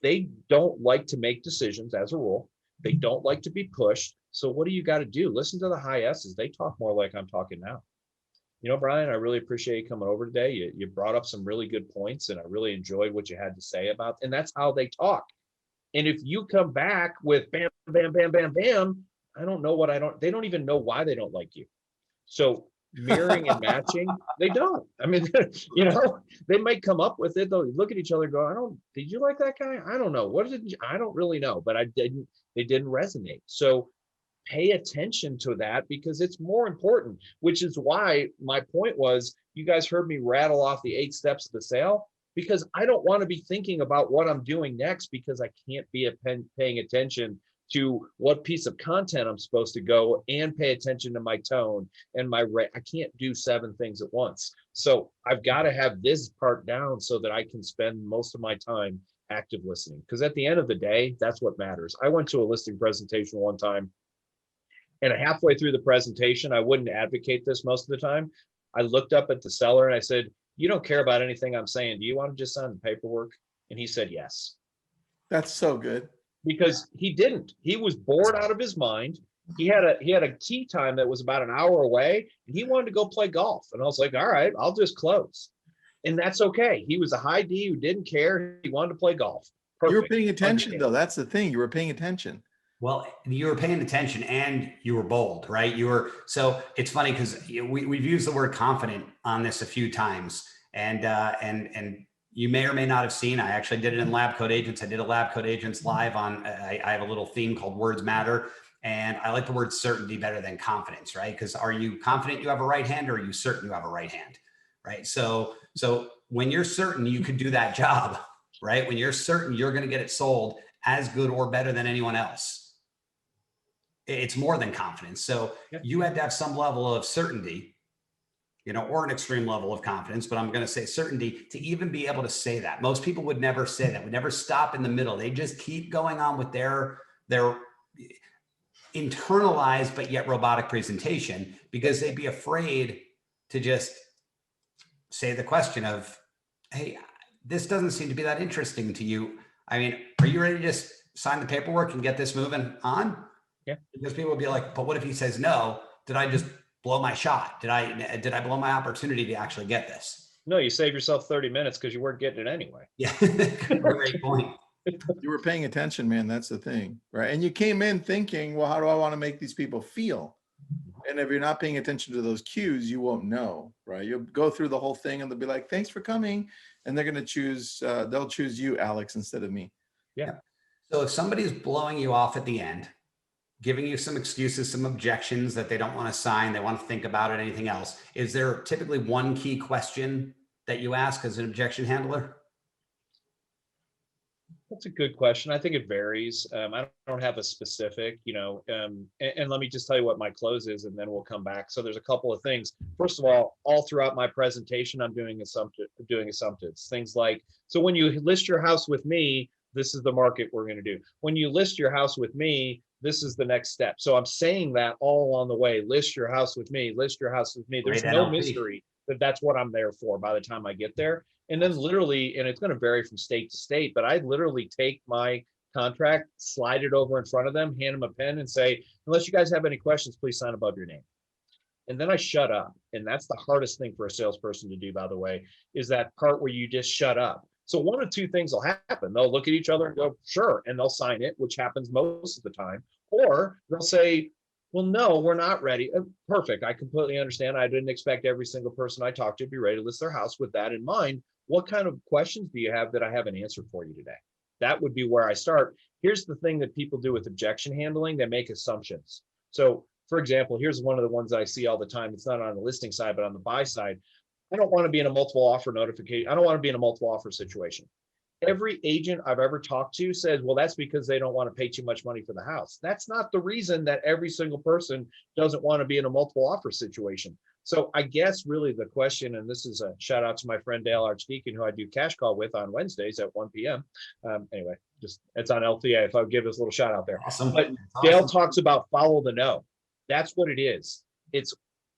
they don't like to make decisions as a rule. They don't like to be pushed. So what do you got to do? Listen to the high S's. They talk more like I'm talking now. Brian, I really appreciate you coming over today. You brought up some really good points, and I really enjoyed what you had to say about, and that's how they talk. And if you come back with bam, bam, bam, bam, bam, they don't even know why they don't like you. So mirroring and matching, they don't. I mean, they might come up with it. They'll look at each other and go, did you like that guy? I don't know. I don't really know, but they didn't resonate. So pay attention to that, because it's more important, which is why my point was, you guys heard me rattle off the 8 steps of the sale, because I don't want to be thinking about what I'm doing next, because I can't be paying attention to what piece of content I'm supposed to go and pay attention to my tone and I can't do 7 things at once. So I've got to have this part down so that I can spend most of my time active listening, because at the end of the day, that's what matters. I went to a listing presentation one time, and halfway through the presentation, I wouldn't advocate this most of the time. I looked up at the seller and I said, you don't care about anything I'm saying. Do you want to just sign the paperwork? And he said, yes. That's so good. Because he didn't. He was bored out of his mind. He had a tee time that was about an hour away, and he wanted to go play golf. And I was like, all right, I'll just close. And that's okay. He was a high D who didn't care. He wanted to play golf. Perfect. You were paying attention, though. That's the thing. You were paying attention. Well, you were paying attention and you were bold, right? So it's funny because we've used the word confident on this a few times, and you may or may not have seen, I actually did it in LabCoatAgents. I did a LabCoatAgents live on, I have a little theme called Words Matter. And I like the word certainty better than confidence, right? Because are you confident you have a right hand, or are you certain you have a right hand, right? So when you're certain you can do that job, right? When you're certain you're going to get it sold as good or better than anyone else, it's more than confidence. So you had to have some level of certainty, or an extreme level of confidence, but I'm going to say certainty to even be able to say that. Most people would never say that, would never stop in the middle. They just keep going on with their internalized, but yet robotic presentation, because they'd be afraid to just say the question of, hey, this doesn't seem to be that interesting to you. I mean, are you ready to just sign the paperwork and get this moving on? Yeah. Because people would be like, but what if he says no? Did I just blow my shot? Did I blow my opportunity to actually get this? No, you save yourself 30 minutes because you weren't getting it anyway. Yeah, great point. You were paying attention, man. That's the thing, right? And you came in thinking, well, how do I want to make these people feel? And if you're not paying attention to those cues, you won't know, right? You'll go through the whole thing and they'll be like, thanks for coming. And they're going to choose, they'll choose you, Alex, instead of me. Yeah. So if somebody's blowing you off at the end, giving you some excuses, some objections that they don't want to sign, they want to think about it, anything else, is there typically one key question that you ask as an objection handler? That's a good question. I think it varies. I don't have a specific, and let me just tell you what my close is, and then we'll come back. So there's a couple of things. First of all throughout my presentation, I'm doing assumptives. Things like, so when you list your house with me, this is the market we're going to do. When you list your house with me, this is the next step. So I'm saying that all along the way, list your house with me, list your house with me. There's no mystery that that's what I'm there for by the time I get there. And then literally, and it's going to vary from state to state, but I literally take my contract, slide it over in front of them, hand them a pen and say, unless you guys have any questions, please sign above your name. And then I shut up. And that's the hardest thing for a salesperson to do, by the way, is that part where you just shut up. So one of two things will happen. They'll look at each other and go, sure, and they'll sign it, which happens most of the time. Or they'll say, well, no, we're not ready. Perfect. I completely understand. I didn't expect every single person I talked to be ready to list their house. With that in mind, what kind of questions do you have that I haven't answered for you today? That would be where I start. Here's the thing that people do with objection handling. They make assumptions. So for example, here's one of the ones that I see all the time. It's not on the listing side, but on the buy side. I don't want to be in a multiple offer notification. I don't want to be in a multiple offer situation. Every agent I've ever talked to says, well, that's because they don't want to pay too much money for the house. That's not the reason that every single person doesn't want to be in a multiple offer situation. So I guess really the question, and this is a shout out to my friend Dale Archdeacon, who I do cash call with on Wednesdays at 1 p.m. Anyway, just it's on LTA if I would give this little shout out there. Awesome. But Dale talks about follow the no. That's what it is. It's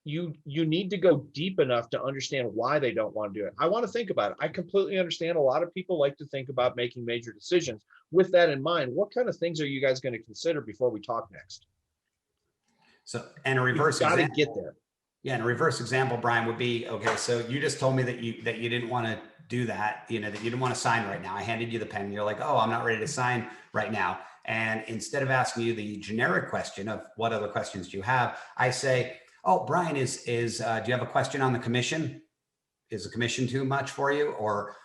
you need to go deep enough to understand why they don't want to do it. I want to think about it. I completely understand a lot of people like to think about making major decisions. With that in mind, what kind of things are you guys going to consider before we talk next? So, and a reverse Got to example, get there. yeah, and a reverse example, Brian, would be, okay, so you just told me that you didn't want to do that, you know, that you didn't want to sign right now. I handed you the pen and you're like, oh, I'm not ready to sign right now. And instead of asking you the generic question of what other questions do you have, I say, oh, Brian, do you have a question on the commission? Is the commission too much for you? Or,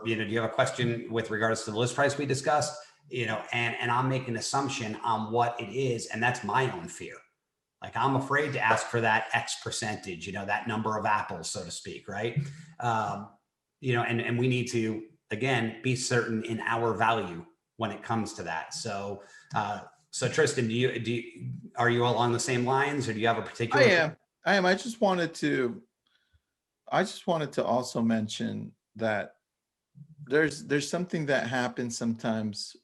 you know, do you have a question with regards to the list price we discussed? You know, and I'm making an assumption on what it is. And that's my own fear. Like, I'm afraid to ask for that X percentage, you know, that number of apples, so to speak, right? You know, and we need to, again, be certain in our value when it comes to that. So, so Tristan, are you along the same lines, or do you have a particular? I am. I just wanted to also mention that there's something that happens sometimes,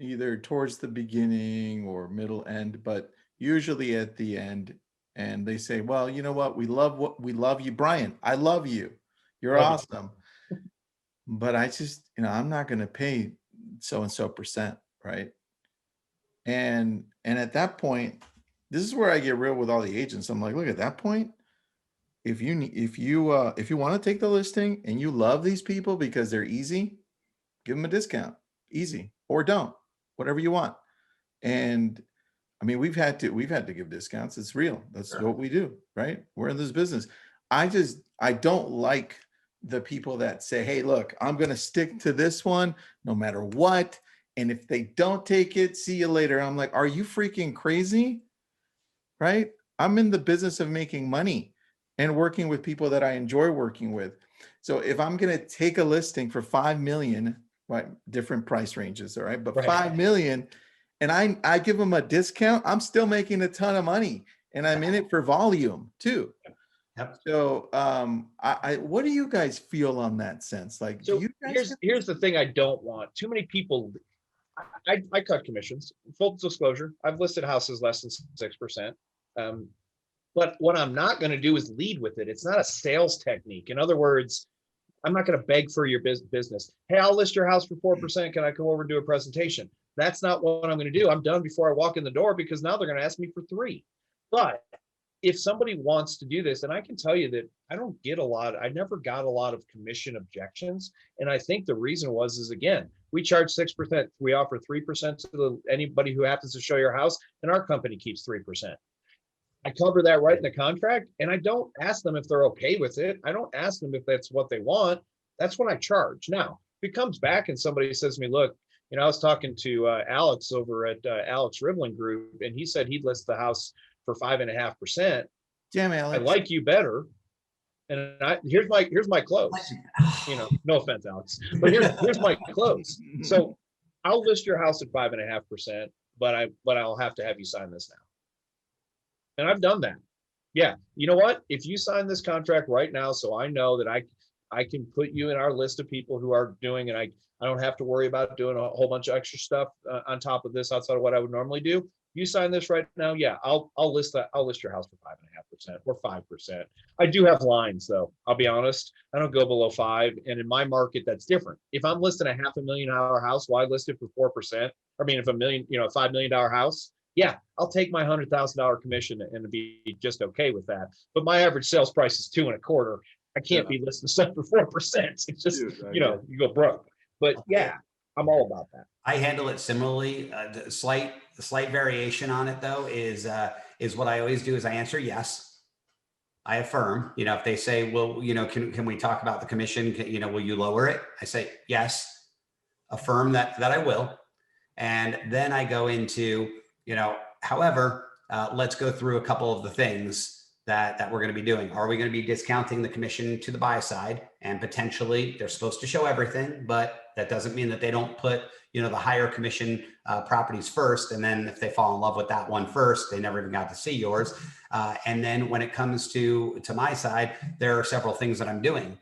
either towards the beginning or middle end, but usually at the end, and they say, well, you know what, we love you, Brian. I love you. You're awesome. But I just, you know, I'm not going to pay so-and-so percent. Right. And at that point, this is where I get real with all the agents. I'm like, look, at that point, if you want to take the listing and you love these people because they're easy, give them a discount, easy, or don't, whatever you want. And I mean, we've had to give discounts. It's real. That's what we do, right? We're in this business. I don't like the people that say, hey, look, I'm going to stick to this one no matter what. And if they don't take it, see you later. I'm like, are you freaking crazy? Right? I'm in the business of making money and working with people that I enjoy working with. So if I'm going to take a listing for 5 million, right, different price ranges, all right, but right. 5 million, and I give them a discount, I'm still making a ton of money, and I'm in it for volume too. Yep. So what do you guys feel on that sense? Like, so do you guys here's the thing I don't want. Too many people, I cut commissions. Full disclosure, I've listed houses less than 6%. But what I'm not going to do is lead with it. It's not a sales technique. In other words, I'm not going to beg for your business. Hey, I'll list your house for 4%. Can I come over and do a presentation? That's not what I'm going to do. I'm done before I walk in the door, because now they're going to ask me for 3. But if somebody wants to do this, and I can tell you that I never got a lot of commission objections. And I think the reason is again, we charge 6%. We offer 3% to anybody who happens to show your house, and our company keeps 3%. I cover that right in the contract, and I don't ask them if they're okay with it. I don't ask them if that's what they want. That's what I charge. Now, if it comes back and somebody says to me, look, you know, I was talking to Alex over at Alex Rivlin Group, and he said he'd list the house for 5.5%. Damn, Alex. I like you better. And here's my close. You know, no offense, Alex, but here's my close. So I'll list your house at 5.5%, but I'll have to have you sign this now. And I've done that. Yeah. You know what? If you sign this contract right now, so I know that I can put you in our list of people who are doing, and I don't have to worry about doing a whole bunch of extra stuff on top of this outside of what I would normally do. You sign this right now. Yeah, I'll list your house for 5.5% or 5%. I do have lines though. I'll be honest. I don't go below 5. And in my market, that's different. If I'm listing a $500,000 house, why list it for 4%? I mean, if a $5 million house, yeah, I'll take my $100,000 commission and be just okay with that. But my average sales price is 2.25. I can't be listing stuff for 4%. It's just, you go broke. But yeah, I'm all about that. I handle it similarly. The slight variation on it though is what I always do is I answer yes. I affirm. You know, if they say, well, you know, can we talk about the commission? Will you lower it? I say yes. Affirm that I will, and then I go into, however, let's go through a couple of the things that we're going to be doing. Are we going to be discounting the commission to the buy side? And potentially they're supposed to show everything, but that doesn't mean that they don't put, the higher commission properties first. And then if they fall in love with that one first, they never even got to see yours. And then when it comes to my side, there are several things that I'm doing.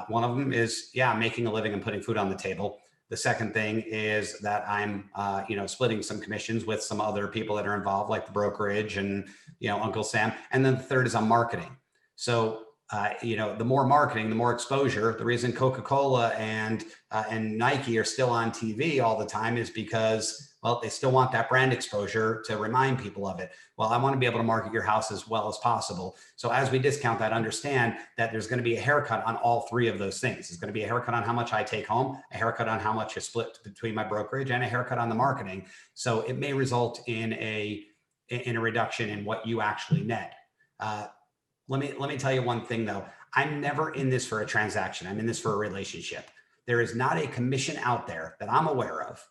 One of them is, making a living and putting food on the table. The second thing is that I'm, splitting some commissions with some other people that are involved, like the brokerage and, Uncle Sam. And then the third is I'm marketing. So, the more marketing, the more exposure. The reason Coca-Cola and Nike are still on TV all the time is because, Well, they still want that brand exposure to remind people of it. Well, I want to be able to market your house as well as possible. So as we discount that, understand that there's going to be a haircut on all three of those things. There's going to be a haircut on how much I take home, a haircut on how much is split between my brokerage, and a haircut on the marketing. So it may result in a reduction in what you actually net. Let me tell you one thing though. I'm never in this for a transaction. I'm in this for a relationship. There is not a commission out there that I'm aware of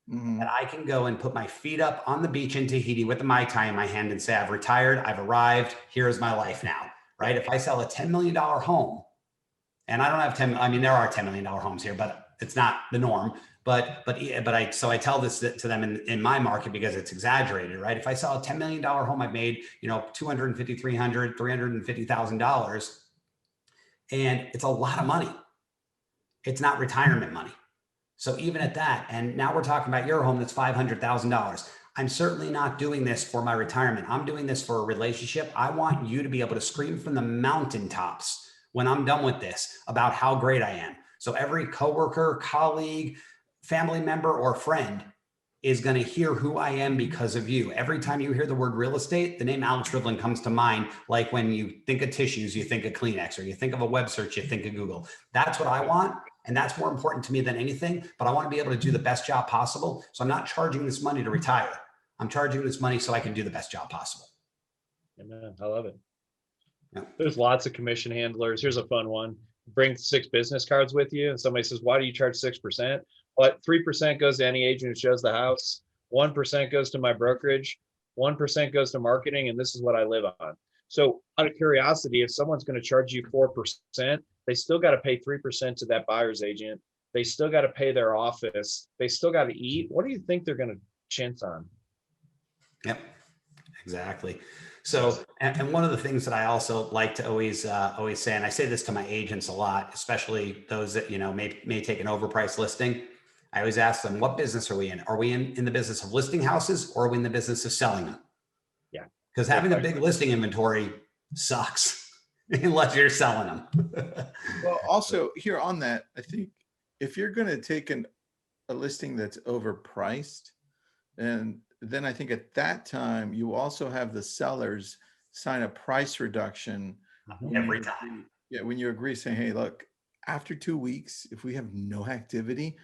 that I can go and put my feet up on the beach in Tahiti with the Mai Tai in my hand and say, I've retired, I've arrived, here's my life now, right? If I sell a $10 million home, and I don't have 10, I mean, there are $10 million homes here, but it's not the norm. But I tell this to them in my market because it's exaggerated, right? If I sell a $10 million home, I've made, $250,000, $300,000, $350,000, and it's a lot of money. It's not retirement money. So even at that, and now we're talking about your home that's $500,000. I'm certainly not doing this for my retirement. I'm doing this for a relationship. I want you to be able to scream from the mountaintops when I'm done with this about how great I am. So every coworker, colleague, family member, or friend is going to hear who I am because of you. Every time you hear the word real estate, the name Alex Rivlin comes to mind. Like when you think of tissues, you think of Kleenex, or you think of a web search, you think of Google. That's what I want. And that's more important to me than anything, but I want to be able to do the best job possible. So I'm not charging this money to retire. I'm charging this money so I can do the best job possible. Amen. I love it. Yeah. There's lots of commission handlers. Here's a fun one. Bring 6 business cards with you. And somebody says, why do you charge 6%? But 3% goes to any agent who shows the house. 1% goes to my brokerage. 1% goes to marketing. And this is what I live on. So out of curiosity, if someone's going to charge you 4%, they still got to pay 3% to that buyer's agent. They still got to pay their office. They still got to eat. What do you think they're going to chintz on? Yep, exactly. So, and one of the things that I also like to always say, and I say this to my agents a lot, especially those that, may take an overpriced listing. I always ask them, what business are we in? Are we in the business of listing houses, or are we in the business of selling them? Yeah. Because having a big listing inventory sucks unless you're selling them. Well, also here on that, I think if you're going to take a listing that's overpriced, and then I think at that time, you also have the sellers sign a price reduction every time. Yeah, when you agree saying, hey, look, after 2 weeks, if we have no activity,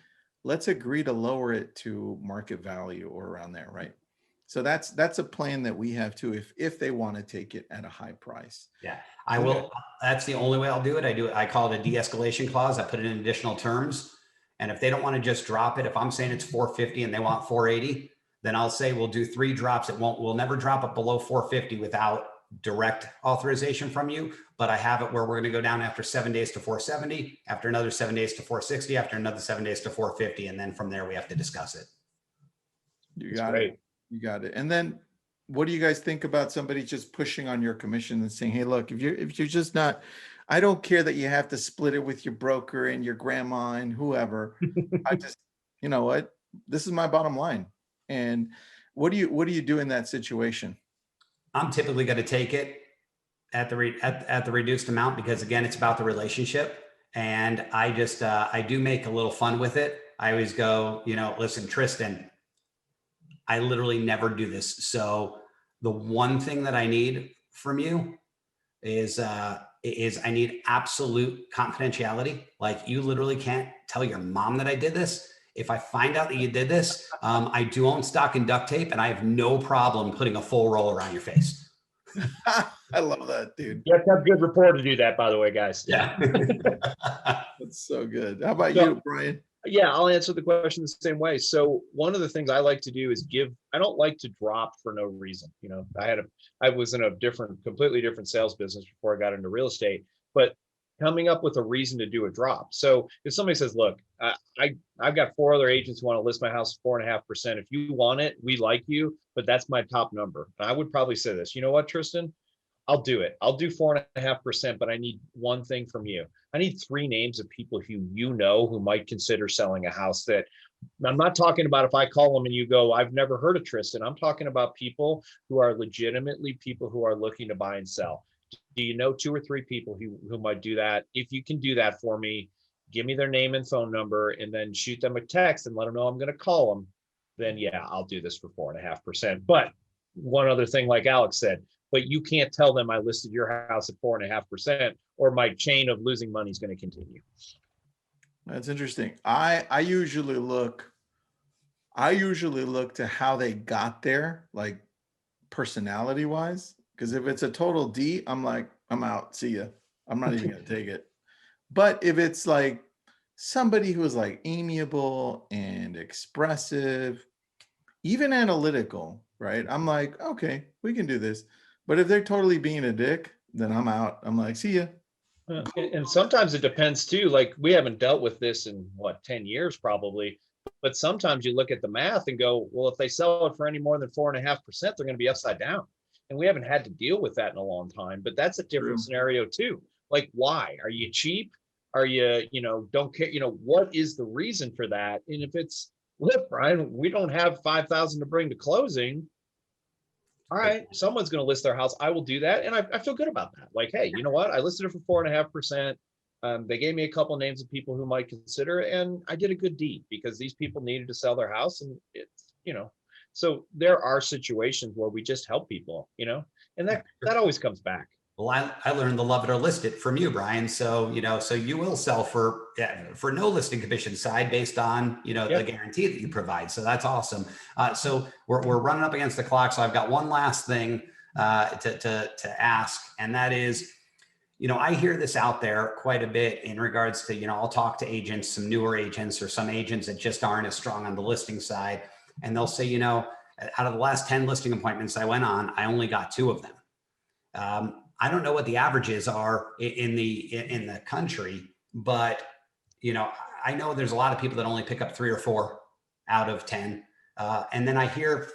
let's agree to lower it to market value or around there, right? So that's a plan that we have too, if they want to take it at a high price. Yeah, I will. That's the only way I'll do it. I call it a de-escalation clause. I put it in additional terms. And if they don't want to just drop it, if I'm saying it's 450 and they want 480, then I'll say we'll do 3 drops. We'll never drop it below 450 without direct authorization from you. But I have it where we're going to go down after 7 days to 470, after another 7 days to 460, after another 7 days to 450. And then from there, we have to discuss it. You got it. You got it. And then what do you guys think about somebody just pushing on your commission and saying, hey, look, if you're just not, I don't care that you have to split it with your broker and your grandma and whoever. I just, you know what, this is my bottom line. And what do you do in that situation? I'm typically going to take it at the reduced amount, because again, it's about the relationship. And I just, I do make a little fun with it. I always go, listen, Tristan, I literally never do this. So the one thing that I need from you is I need absolute confidentiality. Like, you literally can't tell your mom that I did this. If I find out that you did this, I do own stock in duct tape, and I have no problem putting a full roll around your face. I love that, dude. You have to have good rapport to do that, by the way, guys. Yeah. That's so good. How about you, Brian? Yeah, I'll answer the question the same way. So one of the things I like to do is I don't like to drop for no reason. I was in a completely different sales business before I got into real estate, but coming up with a reason to do a drop. So if somebody says, look, I've got 4 other agents who want to list my house 4.5%. If you want it, we like you, but that's my top number. And I would probably say this, you know what, Tristan? I'll do it. I'll do 4.5%, but I need one thing from you. I need 3 names of people who might consider selling a house. That I'm not talking about if I call them and you go, I've never heard of Tristan. I'm talking about people who are legitimately people who are looking to buy and sell. Do you know 2 or 3 people who might do that? If you can do that for me, give me their name and phone number, and then shoot them a text and let them know I'm going to call them. then yeah, I'll do this for 4.5%. But one other thing, like Alex said, but you can't tell them I listed your house at 4.5%, or my chain of losing money is going to continue. That's interesting. I usually look to how they got there, like personality wise. Because if it's a total D, I'm like, I'm out. See ya. I'm not even gonna take it. But if it's like somebody who is like amiable and expressive, even analytical, right? I'm like, okay, we can do this. But if they're totally being a dick, then I'm out. I'm like, see ya. And sometimes it depends too. Like, we haven't dealt with this in what, 10 years probably, but sometimes you look at the math and go, well, if they sell it for any more than 4.5%, they're going to be upside down. And we haven't had to deal with that in a long time, but that's a different scenario too. Like, why? Are you cheap? Are you, don't care, what is the reason for that? And if it's, look, Brian, we don't have 5,000 to bring to closing. All right, someone's going to list their house. I will do that. And I feel good about that. Like, hey, you know what? I listed it for 4.5%. They gave me a couple names of people who might consider it, and I did a good deed because these people needed to sell their house. And it's, so there are situations where we just help people, and that always comes back. Well, I learned the love it or list it from you, Brian. So, so you will sell for no listing commission side based on, the guarantee that you provide. So that's awesome. So we're running up against the clock. So I've got one last thing to ask, and that is, I hear this out there quite a bit in regards to, I'll talk to agents, some newer agents or some agents that just aren't as strong on the listing side. And they'll say, out of the last 10 listing appointments I went on, I only got 2 of them. I don't know what the averages are in the country, but I know there's a lot of people that only pick up 3 or 4 out of 10. And then I hear,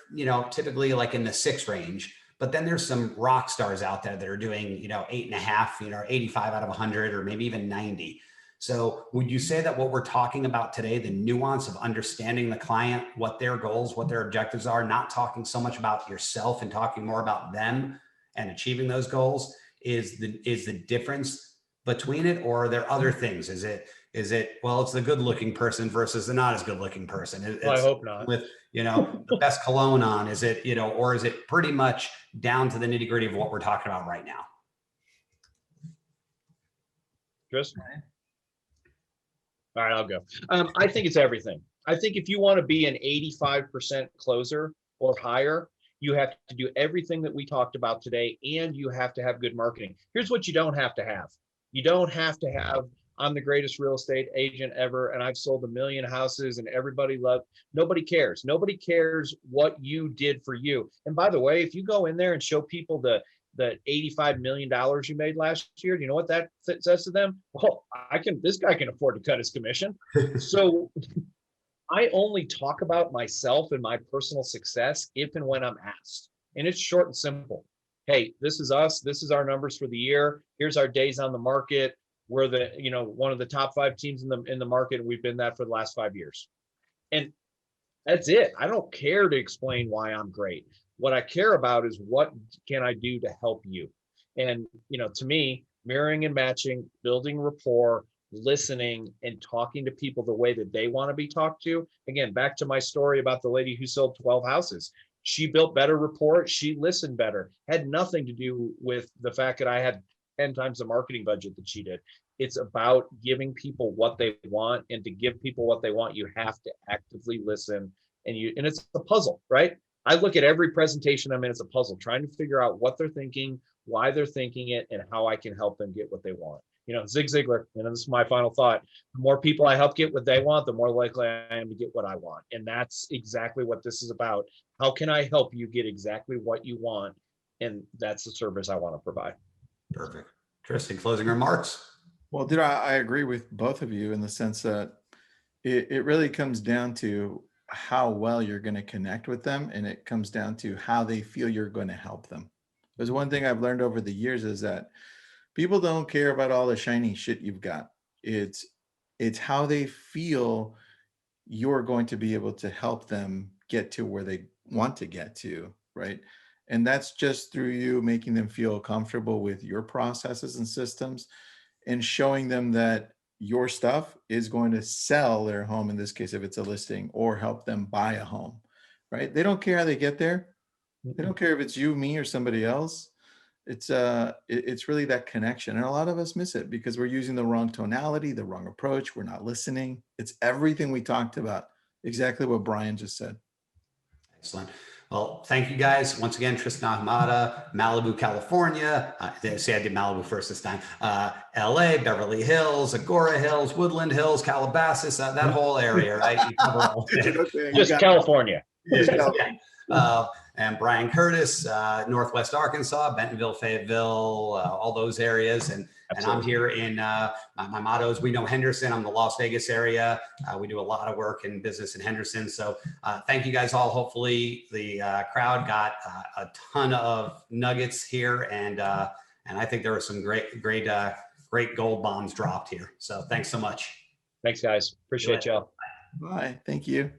typically like in the 6 range, but then there's some rock stars out there that are doing, 8.5, 85 out of 100, or maybe even 90. So would you say that what we're talking about today, the nuance of understanding the client, what their goals, what their objectives are, not talking so much about yourself and talking more about them and achieving those goals, is the difference between it? Or are there other things? Is it, well, it's the good looking person versus the not as good looking person? I hope not. With, the best cologne on, is it, or is it pretty much down to the nitty gritty of what we're talking about right now? Tristan? All right, I'll go. I think it's everything. I think if you want to be an 85% closer or higher, you have to do everything that we talked about today, and you have to have good marketing. Here's what you don't have to have. You don't have to have, I'm the greatest real estate agent ever, and I've sold 1 million houses, and everybody loves. Nobody cares. Nobody cares what you did for you. And by the way, if you go in there and show people the $85 million you made last year, you know what that says to them? Well, this guy can afford to cut his commission. So I only talk about myself and my personal success if and when I'm asked. And it's short and simple. Hey, this is us. This is our numbers for the year. Here's our days on the market. We're the, one of the top 5 teams in the market. And we've been that for the last 5 years. And that's it. I don't care to explain why I'm great. What I care about is what can I do to help you? And, to me, mirroring and matching, building rapport, listening, and talking to people the way that they want to be talked to. Again, back to my story about the lady who sold 12 houses. She built better rapport. She listened better. Had nothing to do with the fact that I had 10 times the marketing budget that she did. It's about giving people what they want, and to give people what they want, you have to actively listen. And it's a puzzle, right? I look at every presentation I'm in as a puzzle, trying to figure out what they're thinking, why they're thinking it, and how I can help them get what they want. Zig Ziglar, and this is my final thought, the more people I help get what they want, the more likely I am to get what I want. And that's exactly what this is about. How can I help you get exactly what you want? And that's the service I want to provide. Perfect. Tristan, closing remarks? Well, dude, I agree with both of you in the sense that it really comes down to how well you're going to connect with them. And it comes down to how they feel you're going to help them. There's one thing I've learned over the years is that people don't care about all the shiny shit you've got. It's how they feel you're going to be able to help them get to where they want to get to, right? And that's just through you making them feel comfortable with your processes and systems, and showing them that your stuff is going to sell their home, in this case, if it's a listing, or help them buy a home. right? They don't care how they get there. They don't care if it's you, me, or somebody else. It's really that connection. And a lot of us miss it because we're using the wrong tonality, the wrong approach. We're not listening. It's everything we talked about. Exactly what Brian just said. Excellent. Well, thank you guys. Once again, Tristan Ahmada, Malibu, California. See, I did Malibu first this time. LA, Beverly Hills, Agora Hills, Woodland Hills, Calabasas, that whole area, right? You cover all. Just California. And Brian Curtis, Northwest Arkansas, Bentonville, Fayetteville, all those areas. And I'm here in, my motto is we know Henderson. I'm in the Las Vegas area. We do a lot of work in business in Henderson. So thank you guys all. Hopefully the crowd got a ton of nuggets here. And I think there were some great gold bombs dropped here. So thanks so much. Thanks, guys. Appreciate y'all. Bye. Thank you.